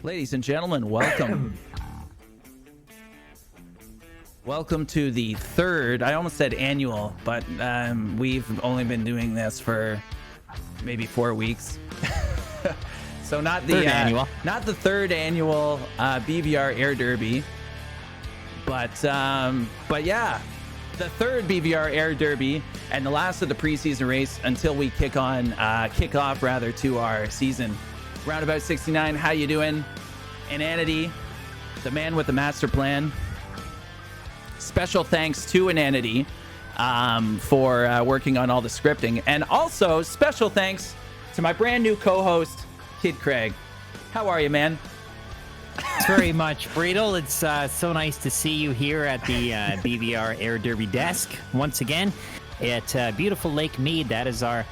Ladies and gentlemen, welcome. Welcome to the third, I almost said annual, but we've only been doing this for maybe 4 weeks. So not the annual, not the third annual BVR Air Derby, but yeah, the third BVR Air Derby and the last of the preseason race until we kick off to our season. Roundabout 69, how you doing? Inanity, the man with the master plan. Special thanks to Inanity for working on all the scripting, and also special thanks to my brand new co-host, Kid Craig. How are you, man? Very much, Bredel. It's so nice to see you here at the BVR Air Derby desk once again at beautiful Lake Mead. That is our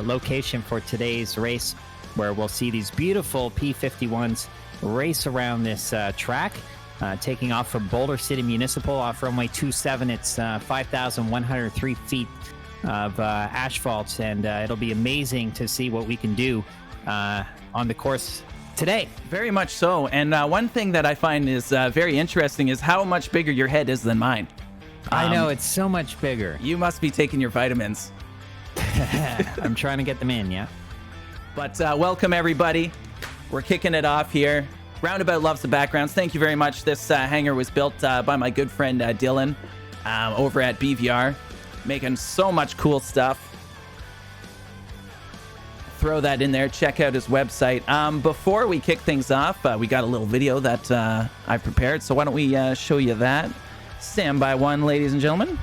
location for today's race, where we'll see these beautiful P51s race around this track, taking off from Boulder City Municipal off runway 27. It's 5,103 feet of asphalt, and it'll be amazing to see what we can do on the course today. Very much so. And one thing that I find is very interesting is how much bigger your head is than mine. I know, it's so much bigger. You must be taking your vitamins. I'm trying to get them in, yeah. But welcome, everybody. We're kicking it off here. Roundabout loves the backgrounds. Thank you very much. This hangar was built by my good friend Dylan over at BVR, making so much cool stuff. Throw that in there. Check out his website. Before we kick things off, we got a little video that I prepared. So why don't we show you that? Stand by one, ladies and gentlemen.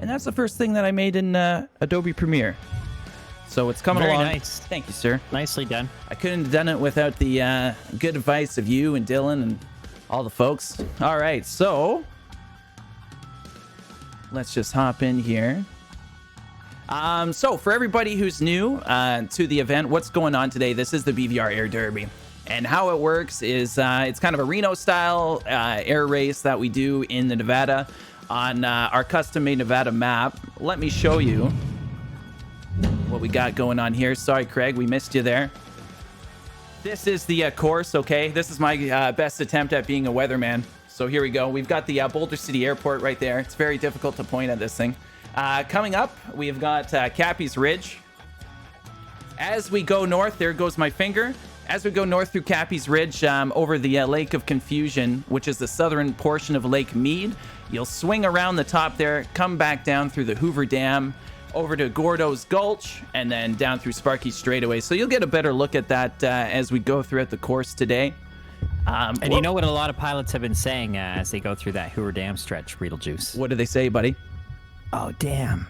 That's the first thing that I made in Adobe Premiere. So it's coming along. Very nice. Thank you, sir. Nicely done. I couldn't have done it without the good advice of you and Dylan and all the folks. All right, so let's just hop in here. So for everybody who's new to the event, what's going on today? This is the BVR Air Derby. And how it works is it's kind of a Reno-style air race that we do in the Nevada on our custom-made Nevada map. Let me show you what we got going on here. Sorry, Craig, we missed you there. This is the course, okay? This is my best attempt at being a weatherman. So here we go. We've got the Boulder City Airport right there. It's very difficult to point at this thing. Coming up, we've got Cappy's Ridge. As we go north, there goes my finger. As we go north through Cappy's Ridge over the Lake of Confusion, which is the southern portion of Lake Mead, you'll swing around the top there, come back down through the Hoover Dam, over to Gordo's Gulch, and then down through Sparky Straightaway. So you'll get a better look at that as we go throughout the course today. And you know what a lot of pilots have been saying as they go through that Hoover Dam stretch, Beetlejuice? What do they say, buddy? Oh, damn.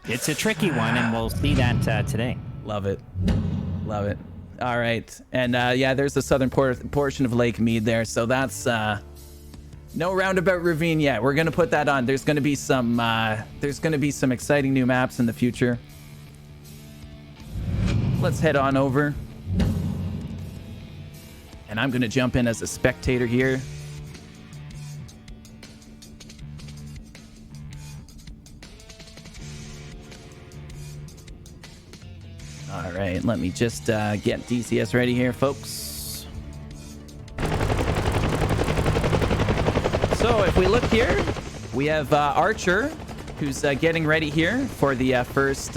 It's a tricky one, and we'll see that today. Love it. Love it. All right. And yeah, there's the southern portion of Lake Mead there. So that's no roundabout ravine yet. We're going to put that on. There's going to be some exciting new maps in the future. Let's head on over. And I'm going to jump in as a spectator here. All right, let me just get DCS ready here, folks. So if we look here, we have Archer, who's getting ready here for the first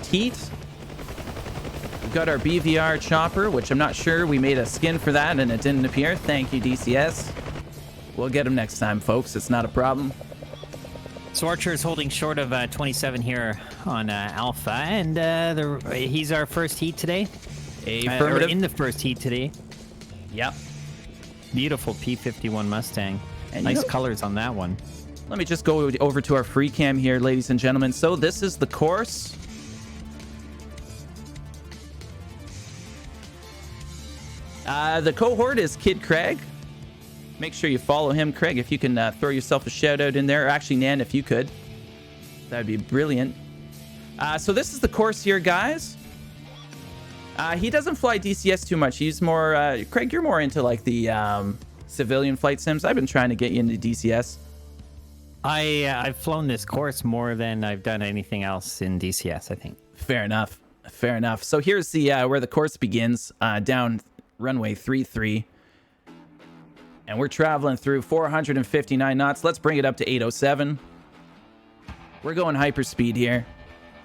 heat. We've got our BVR chopper, which I'm not sure we made a skin for that and it didn't appear. Thank you, DCS. We'll get him next time, folks. It's not a problem. So Archer is holding short of 27 here on Alpha, and he's our first heat today. Affirmative. In the first heat today. Yep. Beautiful P51 Mustang. And nice colors on that one. Let me just go over to our free cam here, ladies and gentlemen. So this is the course. The cohort is Kid Craig. Make sure you follow him, Craig, if you can throw yourself a shout out in there. Or actually, Nan, if you could. That'd be brilliant. So this is the course here, guys. He doesn't fly DCS too much. He's more... Craig, you're more into like the civilian flight sims. I've been trying to get you into DCS. I've flown this course more than I've done anything else in DCS, I think. Fair enough. Fair enough. So here's the where the course begins, down runway 33. And we're traveling through 459 knots. Let's bring it up to 807. We're going hyperspeed here.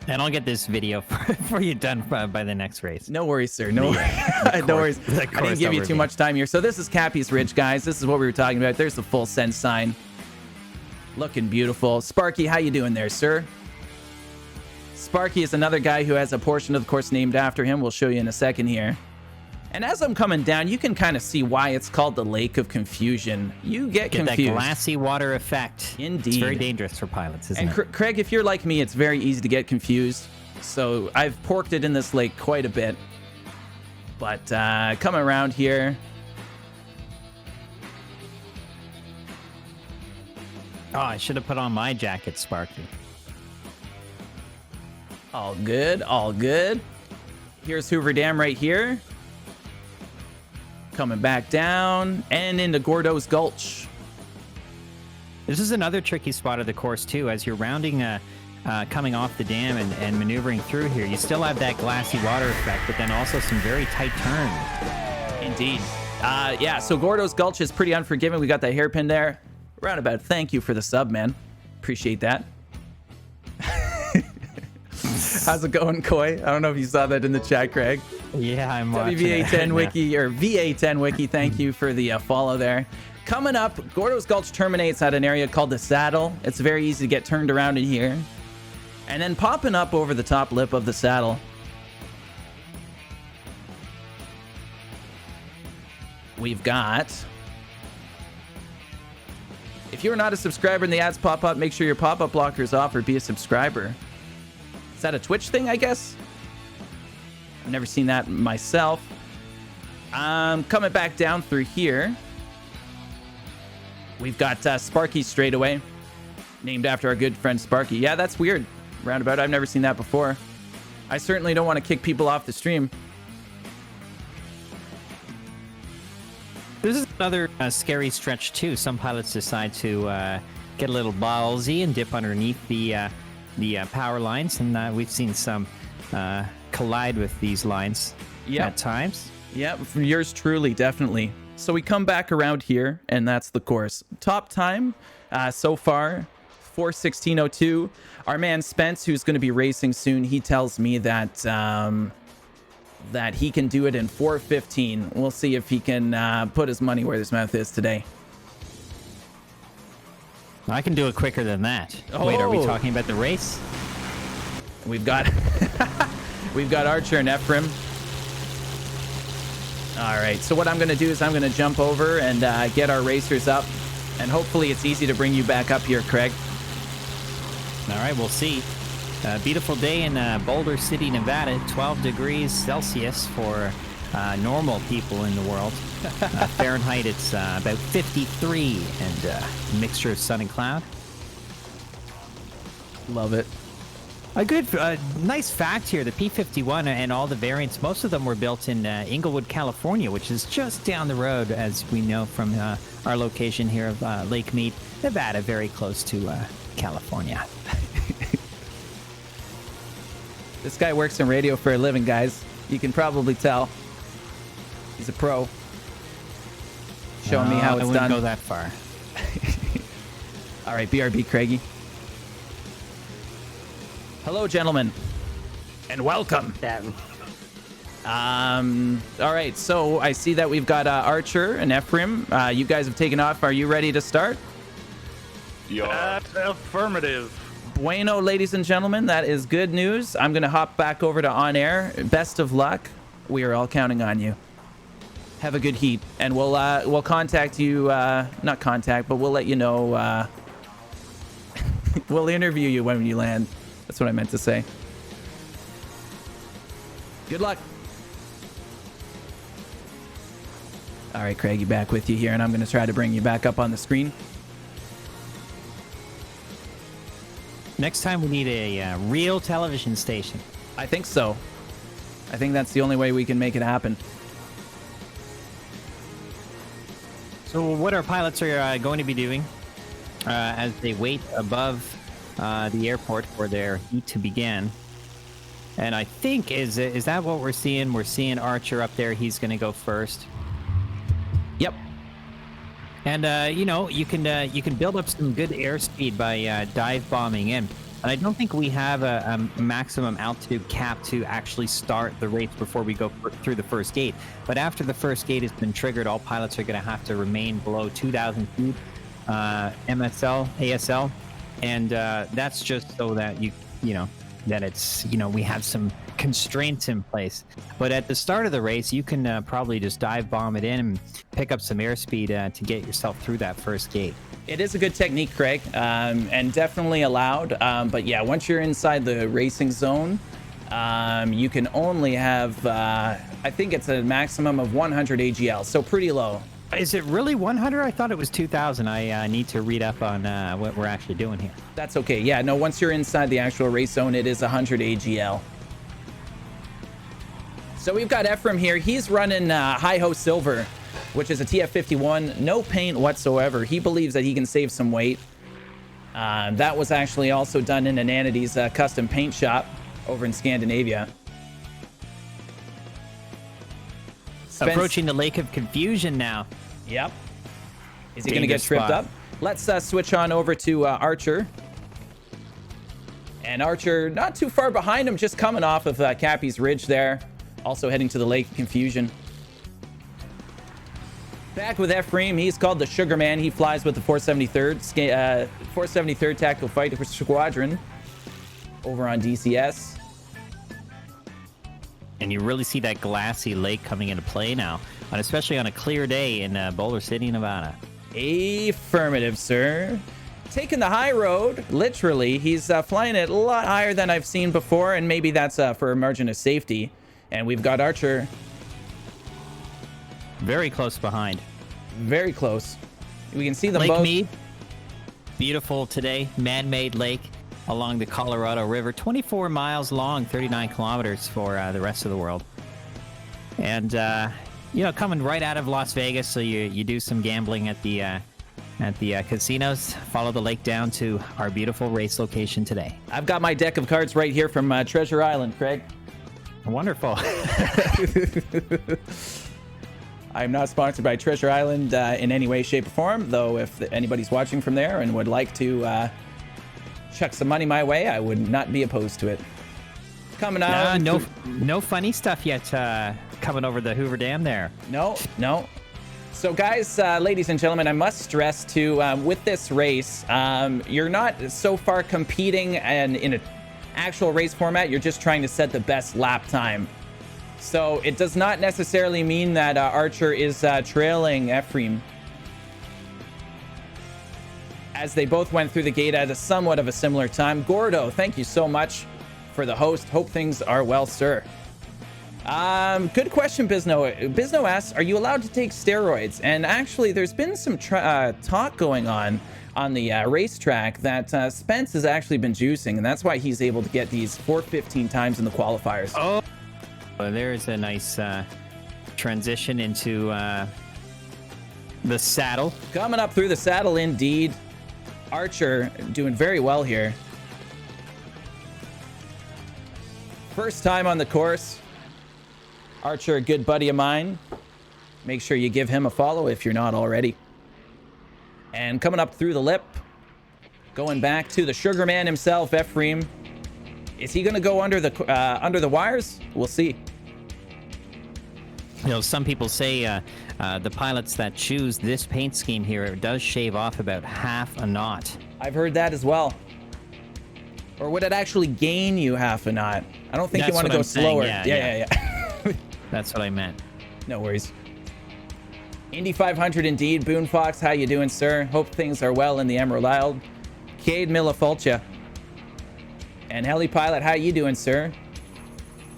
And I'll get this video for you done by the next race. No worries, sir. No, no worries. I didn't give you too much time here. So this is Cappy's Ridge, guys. This is what we were talking about. There's the full send sign. Looking beautiful. Sparky, how you doing there, sir? Sparky is another guy who has a portion of the course named after him. We'll show you in a second here. And as I'm coming down, you can kind of see why it's called the Lake of Confusion. You get confused. That glassy water effect. Indeed. It's very dangerous for pilots, isn't it? Craig, if you're like me, it's very easy to get confused. So I've porked it in this lake quite a bit. But coming around here. Oh, I should have put on my jacket, Sparky. All good, all good. Here's Hoover Dam right here. Coming back down and into Gordo's Gulch. This is another tricky spot of the course, too. As you're rounding, coming off the dam and maneuvering through here, you still have that glassy water effect, but then also some very tight turns. Indeed. Yeah, so Gordo's Gulch is pretty unforgiving. We got that hairpin there. Roundabout, thank you for the sub, man. Appreciate that. How's it going, Koi? I don't know if you saw that in the chat, Craig. Yeah, I'm watching WVA10 Wiki, or VA10 Wiki, thank you for the follow there. Coming up, Gordo's Gulch terminates at an area called the Saddle. It's very easy to get turned around in here. And then popping up over the top lip of the saddle, we've got... If you're not a subscriber and the ads pop up, make sure your pop-up blocker is off or be a subscriber. Is that a Twitch thing, I guess? I've never seen that myself. Coming back down through here, we've got Sparky straightaway, named after our good friend Sparky. Yeah, that's weird. Roundabout, I've never seen that before. I certainly don't want to kick people off the stream. This is another scary stretch, too. Some pilots decide to get a little ballsy and dip underneath the power lines, and we've seen some collide with these lines at times. Yeah, from yours truly, definitely. So we come back around here, and that's the course. Top time so far, 4:16:02. Our man Spence, who's going to be racing soon, he tells me that that he can do it in 4:15. We'll see if he can put his money where his mouth is today. I can do it quicker than that. Oh. Wait, are we talking about the race? We've got we've got Archer and Ephraim. All right, so what I'm going to do is I'm going to jump over and get our racers up, and hopefully it's easy to bring you back up here, Craig. All right, we'll see. Beautiful day in Boulder City, Nevada. 12 degrees Celsius for normal people in the world. Fahrenheit, it's about 53, and a mixture of sun and cloud. Love it. A good, nice fact here, the P-51 and all the variants, most of them were built in Inglewood, California, which is just down the road, as we know from our location here of Lake Mead, Nevada, very close to California. This guy works in radio for a living, guys. You can probably tell. He's a pro. Showing me how it's done. I wouldn't go that far. All right, BRB, Craigie. Hello, gentlemen, and welcome. All right, so I see that we've got Archer and Ephraim. You guys have taken off. Are you ready to start? Yeah. Affirmative. Bueno, ladies and gentlemen, that is good news. I'm going to hop back over to on air. Best of luck. We are all counting on you. Have a good heat, and we'll contact you. Not contact, but we'll let you know We'll interview you when you land. That's what I meant to say. Good luck. All right, Craigie, back with you here, and I'm going to try to bring you back up on the screen. Next time we need a real television station. I think so. I think that's the only way we can make it happen. So what our pilots are going to be doing as they wait above the airport for their heat to begin. And I think, is that what we're seeing? We're seeing Archer up there. He's going to go first. Yep. And, you know, you can build up some good airspeed by dive bombing in. And I don't think we have a maximum altitude cap to actually start the race before we go through the first gate. But after the first gate has been triggered, all pilots are going to have to remain below 2,000 feet MSL, ASL. And that's just so that that it's, we have some constraints in place. But at the start of the race, you can probably just dive bomb it in and pick up some airspeed to get yourself through that first gate. It is a good technique, Craig, and definitely allowed. But yeah, once you're inside the racing zone, you can only have, I think it's a maximum of 100 AGL, so pretty low. Is it really 100? I thought it was 2,000. I need to read up on what we're actually doing here. That's okay. Yeah, no, once you're inside the actual race zone, it is 100 AGL. So we've got Ephraim here. He's running Hi-Ho Silver, which is a TF51, no paint whatsoever. He believes that he can save some weight. That was actually also done in Ananity's custom paint shop over in Scandinavia. Approaching the Lake of Confusion now. Yep. Is he going to get tripped up? Let's switch on over to Archer. And Archer not too far behind him, just coming off of Cappy's Ridge there. Also heading to the Lake of Confusion. Back with Ephraim. He's called the Sugar Man. He flies with the 473rd Tactical Fighter Squadron over on DCS. And you really see that glassy lake coming into play now, and especially on a clear day in Boulder City, Nevada. Affirmative, sir. Taking the high road, literally. He's flying it a lot higher than I've seen before, and maybe that's for a margin of safety. And we've got Archer very close behind. Very close. We can see them Lake both. Mead, beautiful today, man-made lake along the Colorado River, 24 miles long, 39 kilometers for the rest of the world. And coming right out of Las Vegas, so you do some gambling at the casinos, follow the lake down to our beautiful race location today. I've got my deck of cards right here from Treasure Island, Craig. Wonderful. I'm not sponsored by Treasure Island in any way, shape, or form, though if anybody's watching from there and would like to chuck some money my way, I would not be opposed to it. Coming out. No funny stuff yet coming over the Hoover Dam there. No. So guys, ladies and gentlemen, I must stress too, with this race, you're not so far competing and in an actual race format. You're just trying to set the best lap time. So it does not necessarily mean that Archer is trailing Ephraim, as they both went through the gate at a somewhat of a similar time. Gordo, thank you so much for the host. Hope things are well, sir. Good question, Bizno. Bizno asks, are you allowed to take steroids? And actually, there's been some talk going on the racetrack that Spence has actually been juicing, and that's why he's able to get these 415 times in the qualifiers. Oh, well, there's a nice transition into the saddle. Coming up through the saddle, indeed. Archer doing very well here. First time on the course. Archer, a good buddy of mine. Make sure you give him a follow if you're not already. And coming up through the lip, going back to the Sugar Man himself, Ephraim. Is he going to go under the wires? We'll see. Some people say the pilots that choose this paint scheme here, it does shave off about half a knot. I've heard that as well. Or would it actually gain you half a knot? I don't think you want to go slower. Yeah. That's what I meant. No worries. Indy 500 indeed. Boone Fox, how you doing, sir? Hope things are well in the Emerald Isle. Cade Millifulcha. And Heli Pilot, how you doing, sir?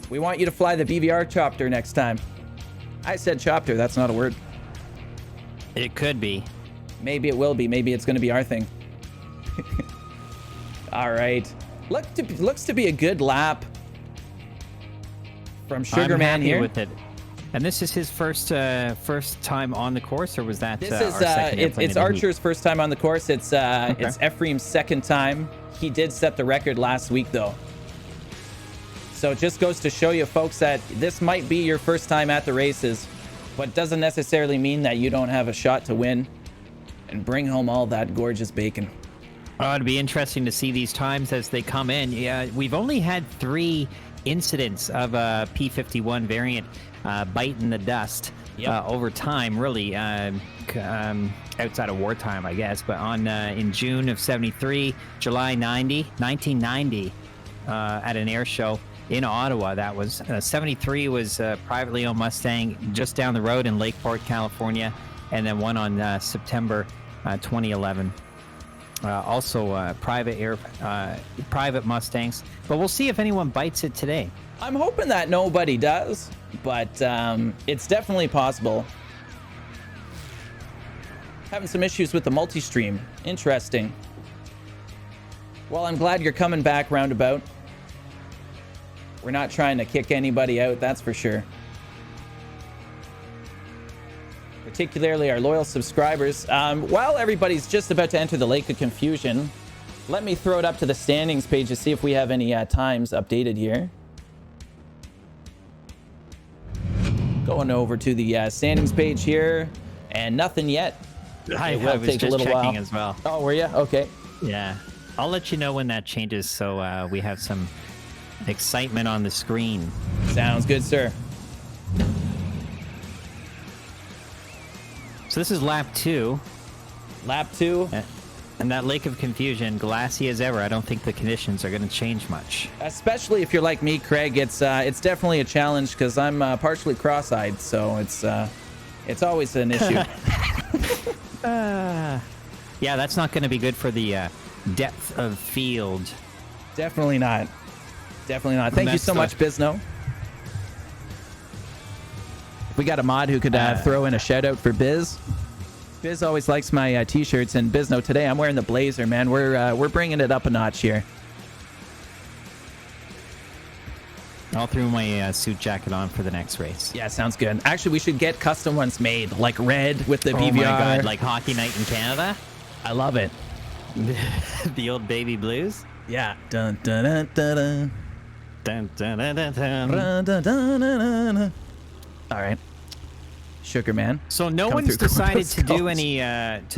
We want you to fly the BVR chopper next time. I said chopper, that's not a word. It could be. Maybe it will be. Maybe it's going to be our thing. All right. Looks to be a good lap from Sugarman I'm happy here. with it. And this is his first time on the course, or was that? This is it's Archer's first time on the course. It's Ephraim's second time. He did set the record last week though. So it just goes to show you folks that this might be your first time at the races, but doesn't necessarily mean that you don't have a shot to win and bring home all that gorgeous bacon. Oh, it'd be interesting to see these times as they come in. Yeah, we've only had 3 incidents of a P51 variant biting the dust over time, really, outside of wartime, I guess. But in June of 73, July 1990, at an air show in Ottawa, that was 73 was a privately owned Mustang just down the road in Lakeport, California, and then one on September 2011. Also private Mustangs, but we'll see if anyone bites it today. I'm hoping that nobody does, but it's definitely possible. Having some issues with the multi-stream. Interesting. Well, I'm glad you're coming back roundabout. We're not trying to kick anybody out, that's for sure. Particularly our loyal subscribers. While everybody's just about to enter the Lake of Confusion, let me throw it up to the standings page to see if we have any times updated here. Going over to the standings page here, and nothing yet. I was just checking as well. Oh, were you? Okay. Yeah. I'll let you know when that changes, so we have some excitement on the screen. Sounds good, sir. So this is lap 2. Lap 2. And that Lake of Confusion, glassy as ever. I don't think the conditions are going to change much. Especially if you're like me, Craig. It's definitely a challenge because I'm partially cross-eyed, so it's always an issue. Yeah, that's not going to be good for the depth of field. Definitely not. Definitely not. Thank you so much, Bizno. We got a mod who could throw in a shout out for Biz. Biz always likes my t-shirts, and Bizno, today I'm wearing the blazer, man. We're bringing it up a notch here. I'll throw my suit jacket on for the next race. Yeah, sounds good. Actually, we should get custom ones made, like red with the BVR. Oh my god, like Hockey Night in Canada? I love it. The old baby blues? Yeah. Dun dun dun dun dun. Dun, dun, dun, dun, dun. Dun, dun, dun, dun, dun. All right. Sugar Man. So no one's decided to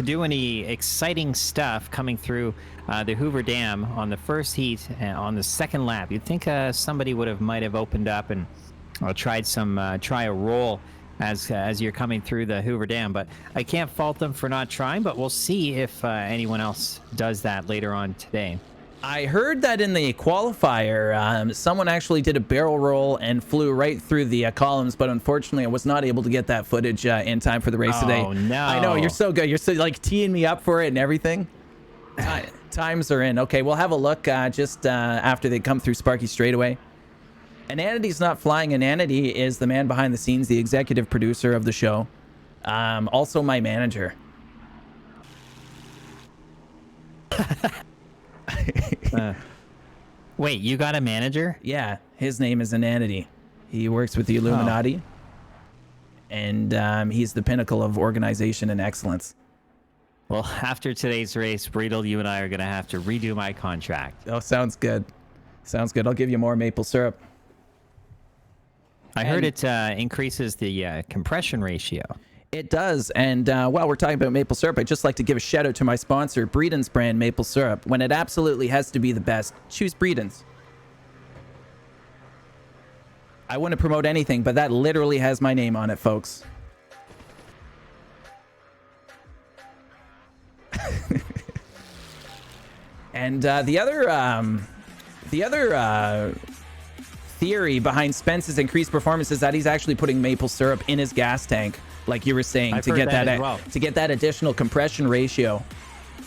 do any exciting stuff coming through the Hoover Dam on the first heat on the second lap. You'd think somebody might have opened up and tried a roll as you're coming through the Hoover Dam, but I can't fault them for not trying. But we'll see if anyone else does that later on today. I heard that in the qualifier, someone actually did a barrel roll and flew right through the columns, but unfortunately I was not able to get that footage in time for the race today. Oh, no. I know, you're so good. You're so like teeing me up for it and everything. Times are in. Okay, we'll have a look just after they come through Sparky straightaway. Ananity's not flying. Ananity is the man behind the scenes, the executive producer of the show. Also my manager. Wait, you got a manager? Yeah, his name is Ananity. He works with the Illuminati, and he's the pinnacle of organization and excellence. Well, after today's race, Breedle, you and I are going to have to redo my contract. Oh, sounds good. Sounds good. I'll give you more maple syrup. I heard it increases the compression ratio. It does. And while we're talking about maple syrup, I'd just like to give a shout out to my sponsor, Breeden's brand maple syrup. When it absolutely has to be the best, choose Breeden's. I wouldn't promote anything, but that literally has my name on it, folks. And the other theory behind Spence's increased performance is that he's actually putting maple syrup in his gas tank, like you were saying, to get that additional compression ratio.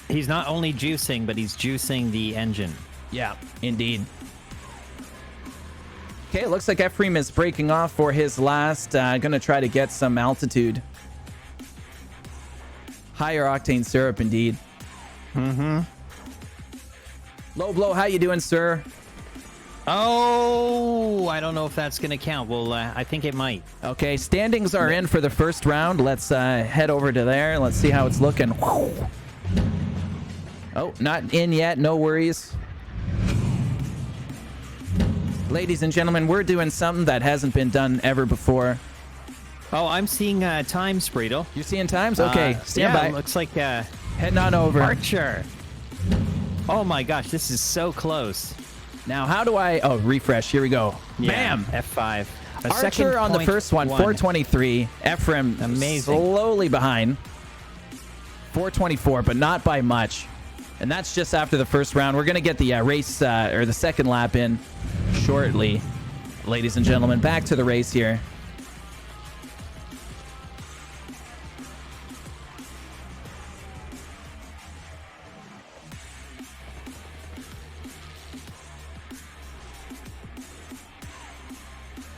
He's not only juicing, but he's juicing the engine. Yeah, indeed. Okay, it looks like Ephraim is breaking off for his last. Gonna try to get some altitude. Higher octane syrup, indeed. Mm-hmm. Low blow, how you doing, sir? Oh, I don't know if that's going to count. Well, I think it might. Okay, standings are in for the first round. Let's head over to there. Let's see how it's looking. Oh, not in yet. No worries. Ladies and gentlemen, we're doing something that hasn't been done ever before. Oh, I'm seeing times, Breedle. You're seeing times? Okay, stand by. Yeah, looks like Heading on over. Archer. Oh my gosh, this is so close. Now, how do I... Oh, refresh. Here we go. Yeah, Bam! F5. Archer on the first one, 423. Ephraim Amazing. slowly behind. 424, but not by much. And that's just after the first round. We're going to get the race, or the second lap in shortly. Ladies and gentlemen, back to the race here.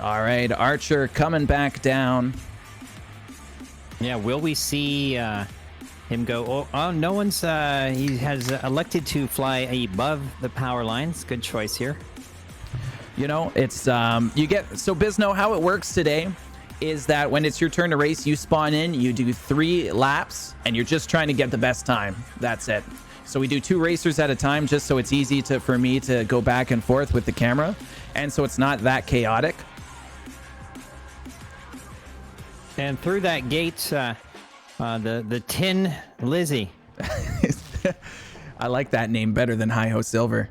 All right, Archer coming back down. Yeah, will we see him go? Oh, no one's. He has elected to fly above the power lines. Good choice here. You know, it's you get so Bisno. How it works today is that when it's your turn to race, you spawn in, you do 3 laps, and you're just trying to get the best time. That's it. So we do 2 racers at a time, just so it's easy for me to go back and forth with the camera, and so it's not that chaotic. And through that gate, the Tin Lizzie. I like that name better than Hi-Ho Silver.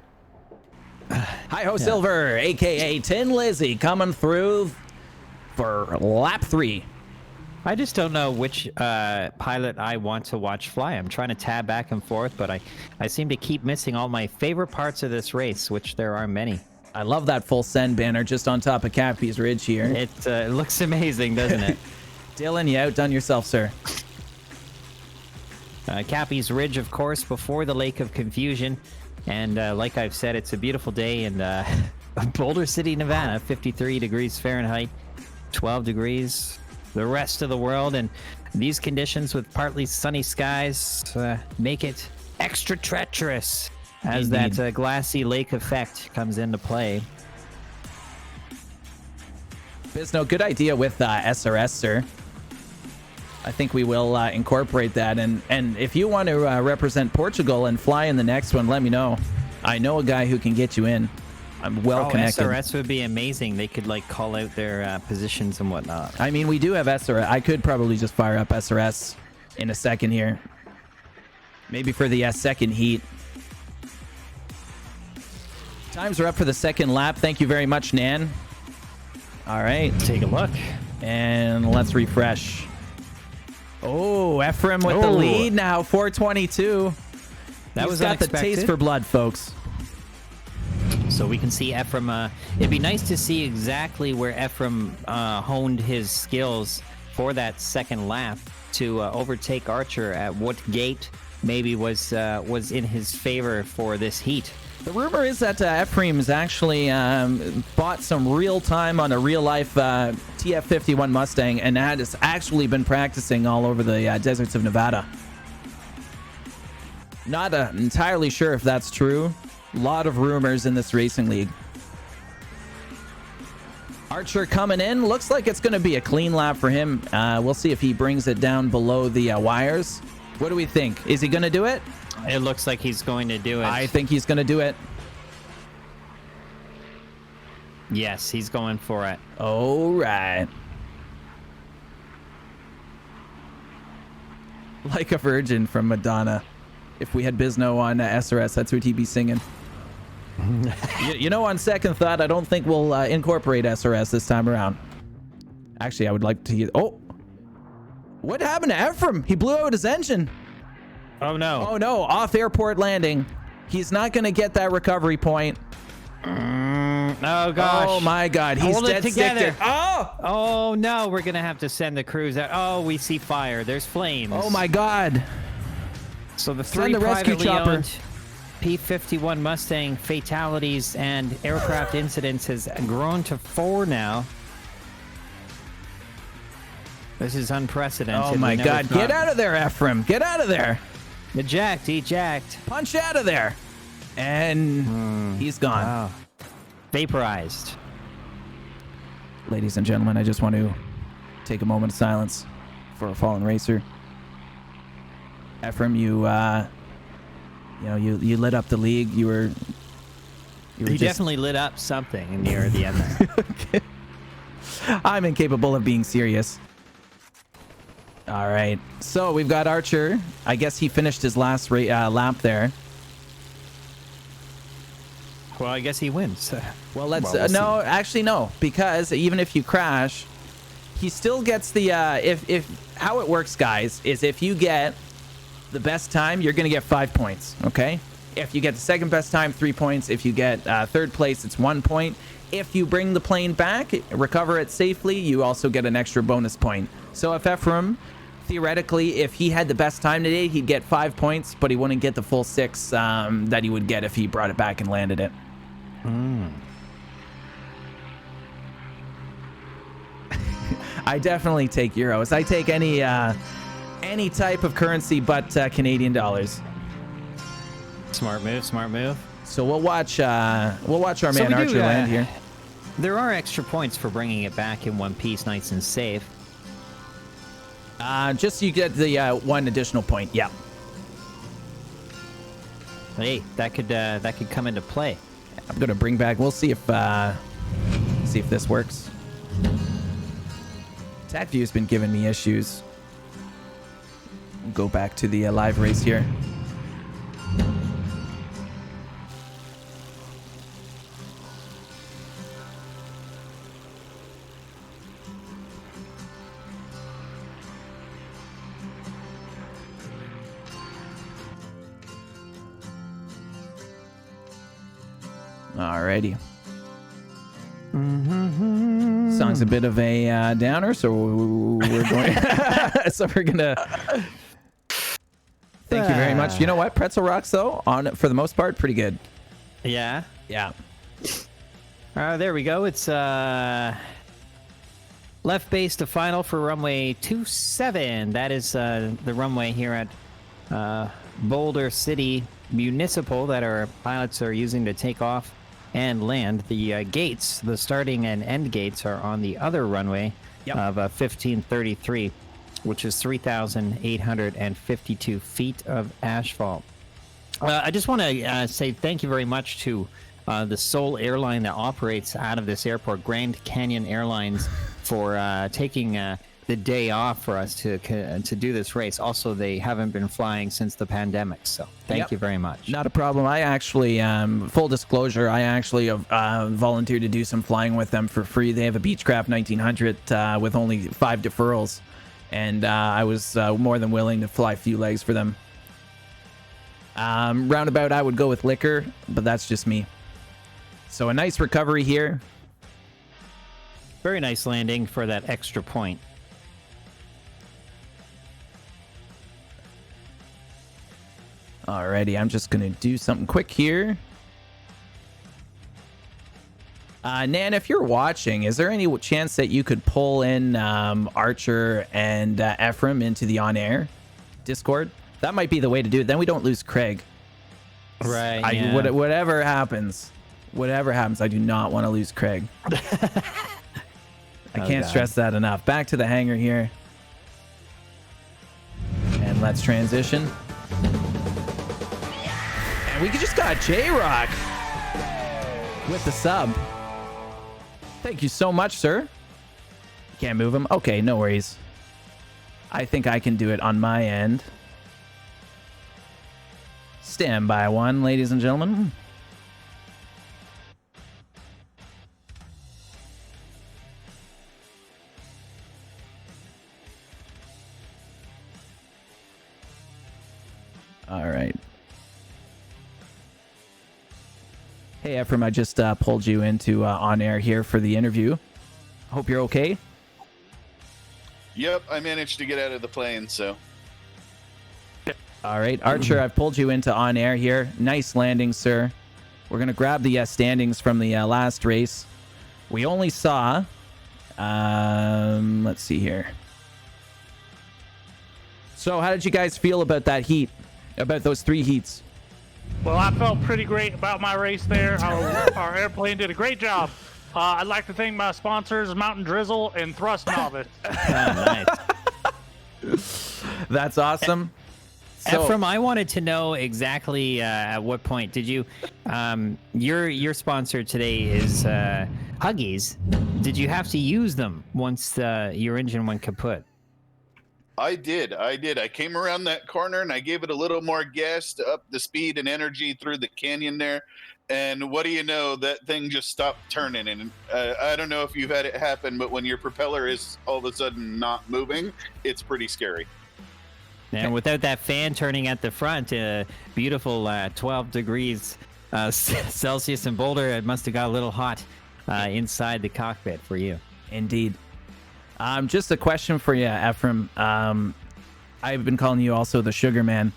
Hi-Ho Silver, a.k.a. Tin Lizzie, coming through for lap 3. I just don't know which pilot I want to watch fly. I'm trying to tab back and forth, but I seem to keep missing all my favorite parts of this race, which there are many. I love that full send banner just on top of Cappy's Ridge here. It looks amazing, doesn't it? Dylan, you outdone yourself, sir. Cappy's Ridge, of course, before the Lake of Confusion. And like I've said, it's a beautiful day in Boulder City, Nevada. 53 degrees Fahrenheit, 12 degrees the rest of the world. And these conditions with partly sunny skies make it extra treacherous as that glassy lake effect comes into play. Bisno, good idea with SRS, sir. I think we will incorporate that. And if you want to represent Portugal and fly in the next one, let me know. I know a guy who can get you in. I'm well connected. SRS would be amazing. They could like call out their positions and whatnot. I mean, we do have SRS. I could probably just fire up SRS in a second here. Maybe for the second heat. Times are up for the second lap. Thank you very much, Nan. All right. Take a look. And let's refresh. Oh, Ephraim with the lead now, 422. That was got unexpected. The taste for blood, folks. So we can see Ephraim. It'd be nice to see exactly where Ephraim honed his skills for that second lap to overtake Archer at what gate maybe was in his favor for this heat. The rumor is that Ephraim's actually bought some real time on a real-life TF51 Mustang and has actually been practicing all over the deserts of Nevada. Not entirely sure if that's true. A lot of rumors in this racing league. Archer coming in. Looks like it's going to be a clean lap for him. We'll see if he brings it down below the wires. What do we think? Is he going to do it? It looks like he's going to do it. I think he's going to do it. Yes, he's going for it. All right. Like a Virgin from Madonna. If we had Bisno on SRS, that's what he'd be singing. you know, on second thought, I don't think we'll incorporate SRS this time around. Actually, I would like to... Oh! What happened to Ephraim? He blew out his engine. Oh, no. Oh, no. Off airport landing. He's not going to get that recovery point. Oh, gosh. Oh, my God. He's dead together. Oh, no. We're going to have to send the crews out. Oh, we see fire. There's flames. Oh, my God. So the Send three the rescue privately chopper. owned P-51 Mustang fatalities and aircraft incidents has grown to 4 now. This is unprecedented. Oh my God! Get out of there, Ephraim! Get out of there! Eject. Punch out of there! And he's gone. Wow. Vaporized. Ladies and gentlemen, I just want to take a moment of silence for a fallen racer. Ephraim, you lit up the league. You were just... definitely lit up something near the end there. Okay. I'm incapable of being serious. All right, so we've got Archer. I guess he finished his last lap there. Well, I guess he wins. Well, let's we'll no, see. actually no, because even if you crash, he still gets the if how it works, guys, is if you get the best time, you're gonna get 5 points. Okay, if you get the second best time, 3 points. If you get third place, it's 1 point. If you bring the plane back, recover it safely, you also get an extra bonus point. So if Ephraim, theoretically, if he had the best time today, he'd get 5 points, but he wouldn't get the full 6 that he would get if he brought it back and landed it. I definitely take euros. I take any type of currency but Canadian dollars. Smart move. So we'll watch our man Archer land here. There are extra points for bringing it back in one piece, nice and safe. Just so you get the 1 additional point. Yeah. Hey, that could come into play. I'm gonna bring back. We'll see if this works. Attack View's been giving me issues. We'll go back to the live race here. Alrighty. Song's a bit of a downer, so we're going. So we're gonna. Thank you very much. You know what? Pretzel Rocks, though, for the most part, pretty good. Yeah. Yeah. There we go. It's left base to final for runway 27. That is the runway here at Boulder City Municipal that our pilots are using to take off and land. The gates, the starting and end gates, are on the other runway of 1533, which is 3,852 feet of asphalt. I just want to say thank you very much to the sole airline that operates out of this airport, Grand Canyon Airlines, for taking the day off for us to do this race. Also, they haven't been flying since the pandemic, so thank you very much. Not a problem. I actually, full disclosure, I actually volunteered to do some flying with them for free. They have a Beechcraft 1900 with only 5 deferrals, and I was more than willing to fly a few legs for them. Roundabout, I would go with Liquor, but that's just me. So a nice recovery here. Very nice landing for that extra point. Alrighty, I'm just gonna do something quick here. Nan, if you're watching, is there any chance that you could pull in Archer and Ephraim into the on-air Discord? That might be the way to do it. Then we don't lose Craig. Right. Whatever happens, I do not want to lose Craig. I can't stress that enough. Back to the hangar here. And let's transition. And we just got J-Rock with the sub. Thank you so much, sir. Can't move him? Okay, no worries. I think I can do it on my end. Stand by one, ladies and gentlemen. All right. Hey, Ephraim, I just pulled you into on air here for the interview. Hope you're okay. Yep, I managed to get out of the plane, so. All right, Archer, I've pulled you into on air here. Nice landing, sir. We're going to grab the standings from the last race. We only saw, let's see here. So how did you guys feel about that heat, about those 3 heats? Well, I felt pretty great about my race there. Our airplane did a great job. I'd like to thank my sponsors, Mountain Drizzle and Thrust Novice. Nice. That's awesome. Ephraim, I wanted to know exactly at what point did you, your sponsor today is Huggies. Did you have to use them once your engine went kaput? I did. I came around that corner and I gave it a little more gas to up the speed and energy through the canyon there. And what do you know? That thing just stopped turning. And I don't know if you've had it happen, but when your propeller is all of a sudden not moving, it's pretty scary. And without that fan turning at the front, beautiful 12 degrees Celsius in Boulder, it must have got a little hot inside the cockpit for you. Indeed. Just a question for you, Ephraim. I've been calling you also the Sugar Man.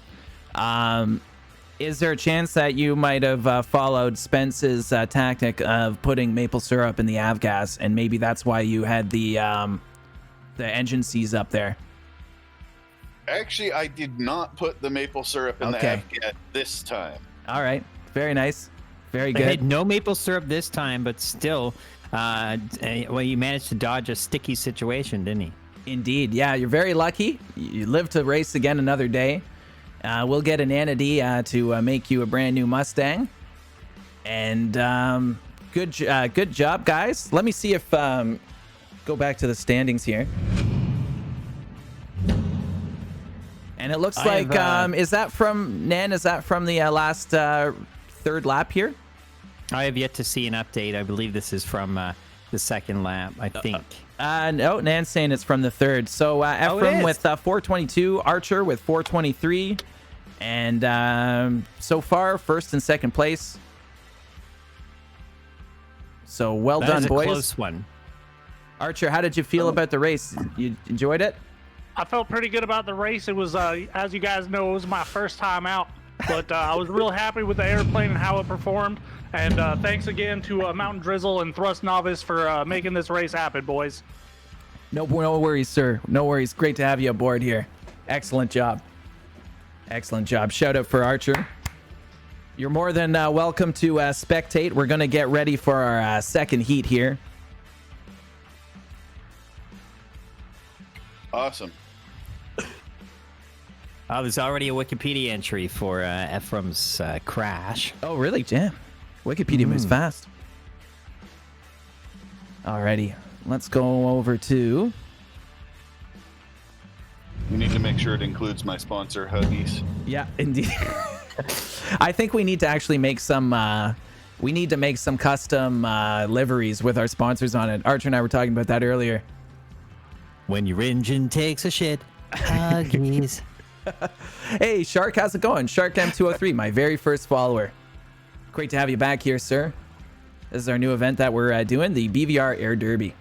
Is there a chance that you might have followed Spence's tactic of putting maple syrup in the avgas, and maybe that's why you had the engine seize up there? Actually, I did not put the maple syrup in the avgas this time. All right. Very nice. Very They good. had no maple syrup this time, but still, well, you managed to dodge a sticky situation, didn't he? Indeed. Yeah, you're very lucky. You live to race again another day. We'll get an Anady to make you a brand new Mustang. And good job, guys. Let me see if go back to the standings here. And it looks like is that from Nan? Is that from the last 3rd lap here? I have yet to see an update. I believe this is from the 2nd lap, I think. No, Nan's saying it's from the 3rd. So Ephraim with 422, Archer with 423, and so far 1st and 2nd place. So well done, boys. Close one. Archer, how did you feel about the race? You enjoyed it? I felt pretty good about the race. It was, as you guys know, it was my first time out, but I was real happy with the airplane and how it performed. And thanks again to Mountain Drizzle and Thrust Novice for making this race happen, boys. No worries, sir. No worries. Great to have you aboard here. Excellent job. Excellent job. Shout out for Archer. You're more than welcome to spectate. We're going to get ready for our second heat here. Awesome. There's already a Wikipedia entry for Ephraim's crash. Oh, really, Jam? Wikipedia moves fast. Alrighty, let's go over to... We need to make sure it includes my sponsor, Huggies. Yeah, indeed. I think we need to actually make some... we need to make some custom liveries with our sponsors on it. Archer and I were talking about that earlier. When your engine takes a shit, Huggies. Hey, Shark, how's it going? Shark M203, my very first follower. Great to have you back here, sir. This is our new event that we're doing, the BVR Air Derby.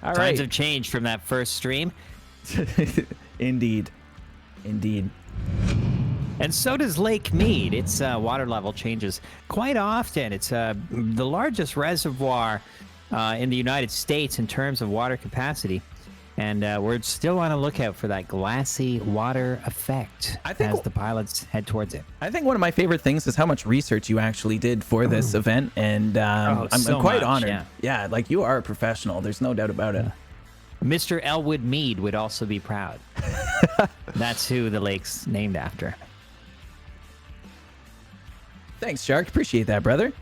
All right. Times have changed from that first stream. Indeed. Indeed. And so does Lake Mead. Its water level changes quite often. It's the largest reservoir in the United States in terms of water capacity. And we're still on a lookout for that glassy water effect as the pilots head towards it. I think one of my favorite things is how much research you actually did for this event. And I'm quite honored. Yeah, like you are a professional. There's no doubt about it. Mr. Elwood Mead would also be proud. That's who the lake's named after. Thanks, Shark. Appreciate that, brother.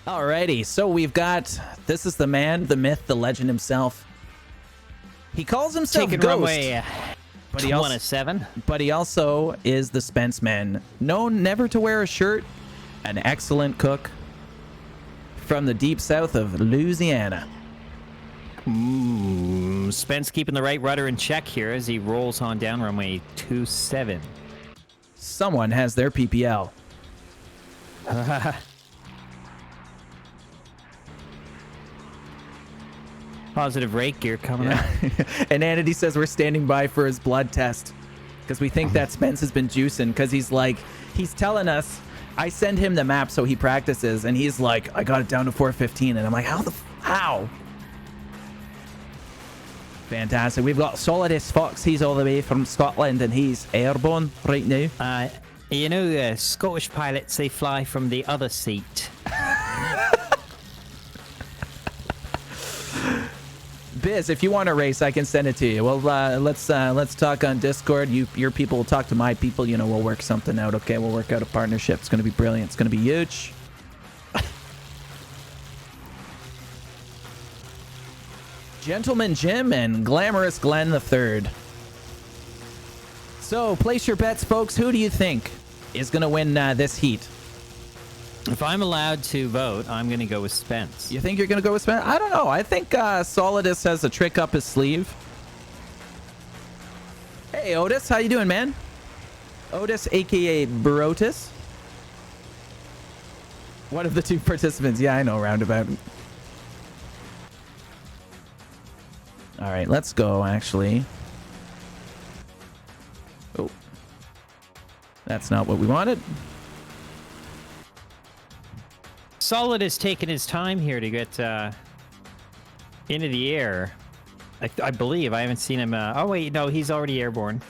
Alrighty, so we've got, this is the man, the myth, the legend himself. He calls himself Taking Ghost. Runway But he also, 7. But he also is the Spence man, known never to wear a shirt, an excellent cook from the deep south of Louisiana. Spence keeping the right rudder in check here as he rolls on down runway 27. Someone has their PPL. Positive rake gear coming up. And Andy says we're standing by for his blood test. because we think that Spence has been juicing, because he's telling us, I send him the map so he practices, and he's like, I got it down to 415, and I'm like, how? Fantastic. We've got Solidus Fox. He's all the way from Scotland, and he's airborne right now. Scottish pilots, they fly from the other seat. Biz, if you want to race, I can send it to you. Well, let's talk on Discord. Your people will talk to my people. We'll work something out. Okay, we'll work out a partnership. It's going to be brilliant. It's going to be huge. Gentleman Jim and Glamorous Glenn III. So, place your bets, folks. Who do you think is going to win this heat? If I'm allowed to vote, I'm going to go with Spence. You think you're going to go with Spence? I don't know. I think Solidus has a trick up his sleeve. Hey, Otis. How you doing, man? Otis, a.k.a. Barotis. One of the two participants. Yeah, I know, roundabout. All right, let's go, actually. Oh. That's not what we wanted. Solid has taken his time here to get into the air. I believe. I haven't seen him. Oh, wait. No, he's already airborne.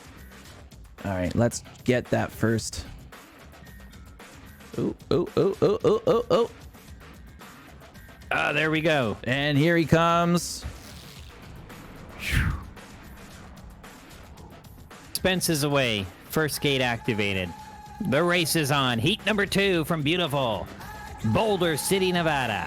All right, let's get that first. Oh. Ah, there we go. And here he comes. Spence is away. First gate activated. The race is on. Heat number 2 from beautiful Boulder City, Nevada.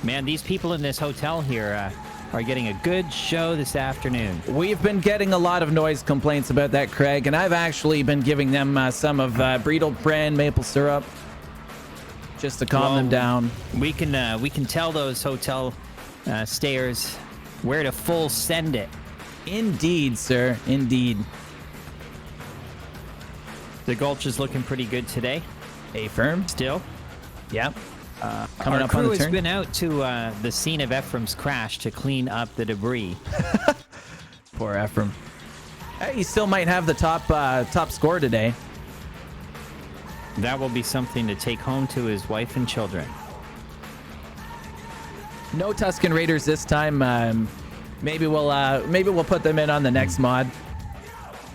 Man, these people in this hotel here are getting a good show this afternoon. We've been getting a lot of noise complaints about that, Craig, and I've actually been giving them some of Breedle brand maple syrup just to calm them down. We can tell those hotel stayers where to full send it. Indeed, sir. Indeed. The Gulch is looking pretty good today. A firm. Still. Yep. Our Coming up crew on the has turn. been out to the scene of Ephraim's crash to clean up the debris. Poor Ephraim. Hey, he still might have the top score today. That will be something to take home to his wife and children. No Tuscan Raiders this time. Maybe we'll put them in on the next mod.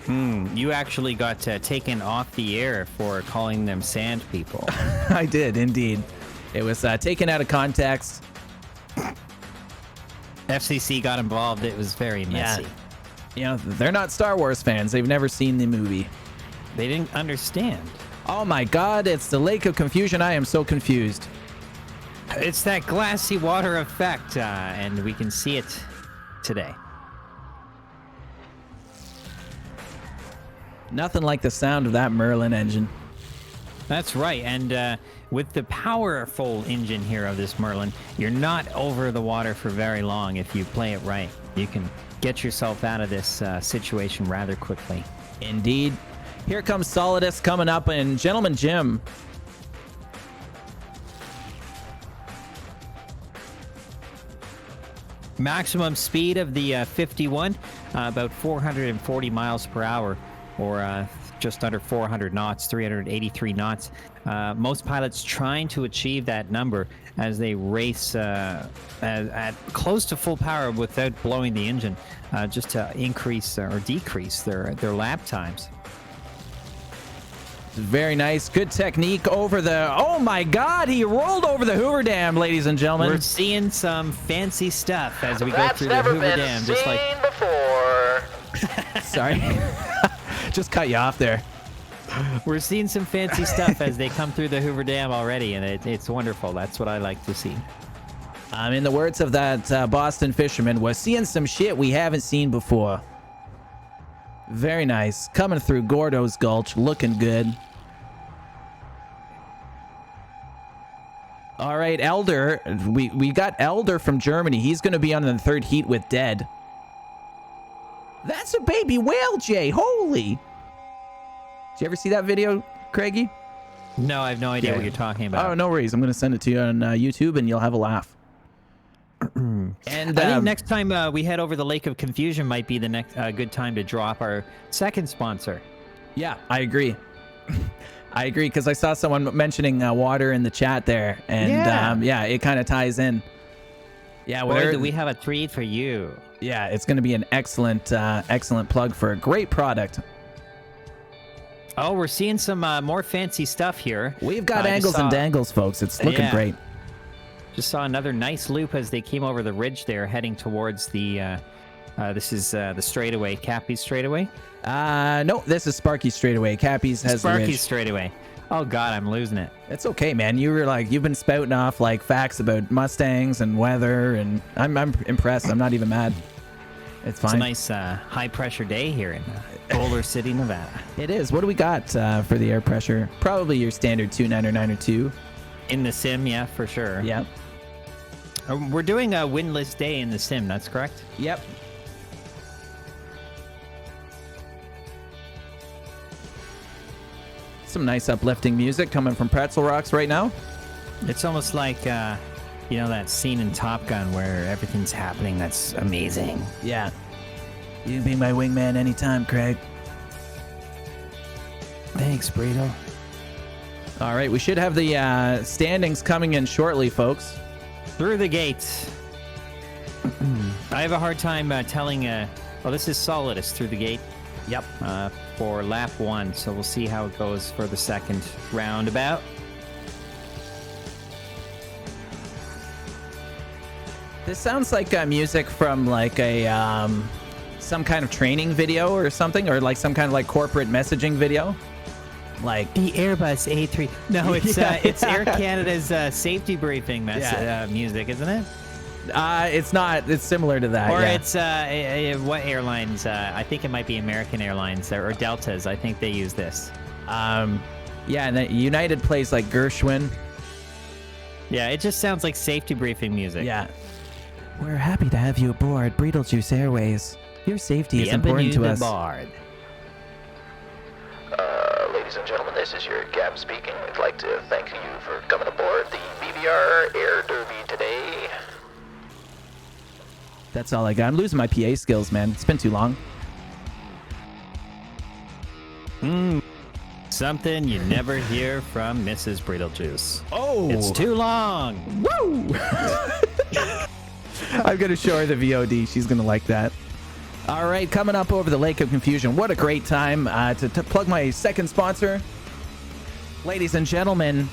You actually got taken off the air for calling them sand people. I did, indeed. It was taken out of context. FCC got involved. It was very messy. Yeah. They're not Star Wars fans. They've never seen the movie. They didn't understand. Oh my God, it's the Lake of Confusion. I am so confused. It's that glassy water effect, and we can see it today. Nothing like the sound of that Merlin engine. That's right, and with the powerful engine here of this Merlin, you're not over the water for very long if you play it right. You can get yourself out of this situation rather quickly. Indeed. Here comes Solidus coming up, and Gentleman Jim. Maximum speed of the 51, about 440 miles per hour, or just under 400 knots, 383 knots. Most pilots trying to achieve that number as they race at close to full power without blowing the engine, just to increase or decrease their lap times. Very nice. Good technique over the... Oh my God, he rolled over the Hoover Dam, ladies and gentlemen. We're seeing some fancy stuff as we go through the Hoover Dam. Just like before. Sorry. Just cut you off there. We're seeing some fancy stuff as they come through the Hoover Dam already, and it's wonderful. That's what I like to see. In the words of that Boston fisherman, we're seeing some shit we haven't seen before. Very nice. Coming through Gordo's Gulch, looking good. All right, Elder. We got Elder from Germany. He's going to be on the third heat with Dead. That's a baby whale, Jay. Holy. Did you ever see that video, Craigie? No, I have no idea what you're talking about. Oh, no worries. I'm going to send it to you on YouTube, and you'll have a laugh. And I think next time we head over the Lake of Confusion might be the next good time to drop our second sponsor. yeah, I agree. I agree because I saw someone mentioning water in the chat there, and Yeah. it kind of ties in. Yeah, well, Boy, do we have a treat for you. yeah, it's going to be an excellent plug for a great product. Oh, we're seeing some more fancy stuff here. We've got I just angles and saw- dangles, folks. It's looking Yeah. great. Just saw another nice loop as they came over the ridge there, heading towards the. This is the straightaway, Cappy's straightaway. No, this is Sparky straightaway. Cappy's has the Sparky's ridge. straightaway. Oh God, I'm losing it. It's okay, man. You've been spouting off like facts about Mustangs and weather, and I'm impressed. I'm not even mad. It's fine. It's a nice high pressure day here in Boulder City, Nevada. It is. What do we got for the air pressure? Probably your standard 29 or 9 or 2. In the sim, yeah, for sure. Yep. We're doing a windless day in the sim. That's correct. Yep. Some nice uplifting music coming from Pretzel Rocks right now. It's almost like that scene in Top Gun where everything's happening. That's amazing. Yeah. You can be my wingman anytime, Craig. Thanks, Brito. All right, we should have the standings coming in shortly, folks. Through the gates. I have a hard time telling. This is Solidus through the gate. Yep. For lap 1, so we'll see how it goes for the second roundabout. This sounds like music from like a some kind of training video or something, or like some kind of like corporate messaging video. Like The Airbus A3. No, it's it's Air Canada's safety briefing music, isn't it? it's not. It's similar to that. Or yeah. it's what airlines? I think it might be American Airlines or Deltas. I think they use this. Yeah, and then United plays like Gershwin. Yeah, it just sounds like safety briefing music. Yeah. We're happy to have you aboard Beetlejuice Airways. Your safety is important to us. Ladies and gentlemen, this is your Gab speaking. We'd like to thank you for coming aboard the BVR Air Derby today. That's all I got. I'm losing my PA skills, man. It's been too long. Something you never hear from Mrs. Beetlejuice. Oh! It's too long. Woo! I'm going to show her the VOD. She's going to like that. All right, coming up over the Lake of Confusion. What a great time to plug my second sponsor. Ladies and gentlemen,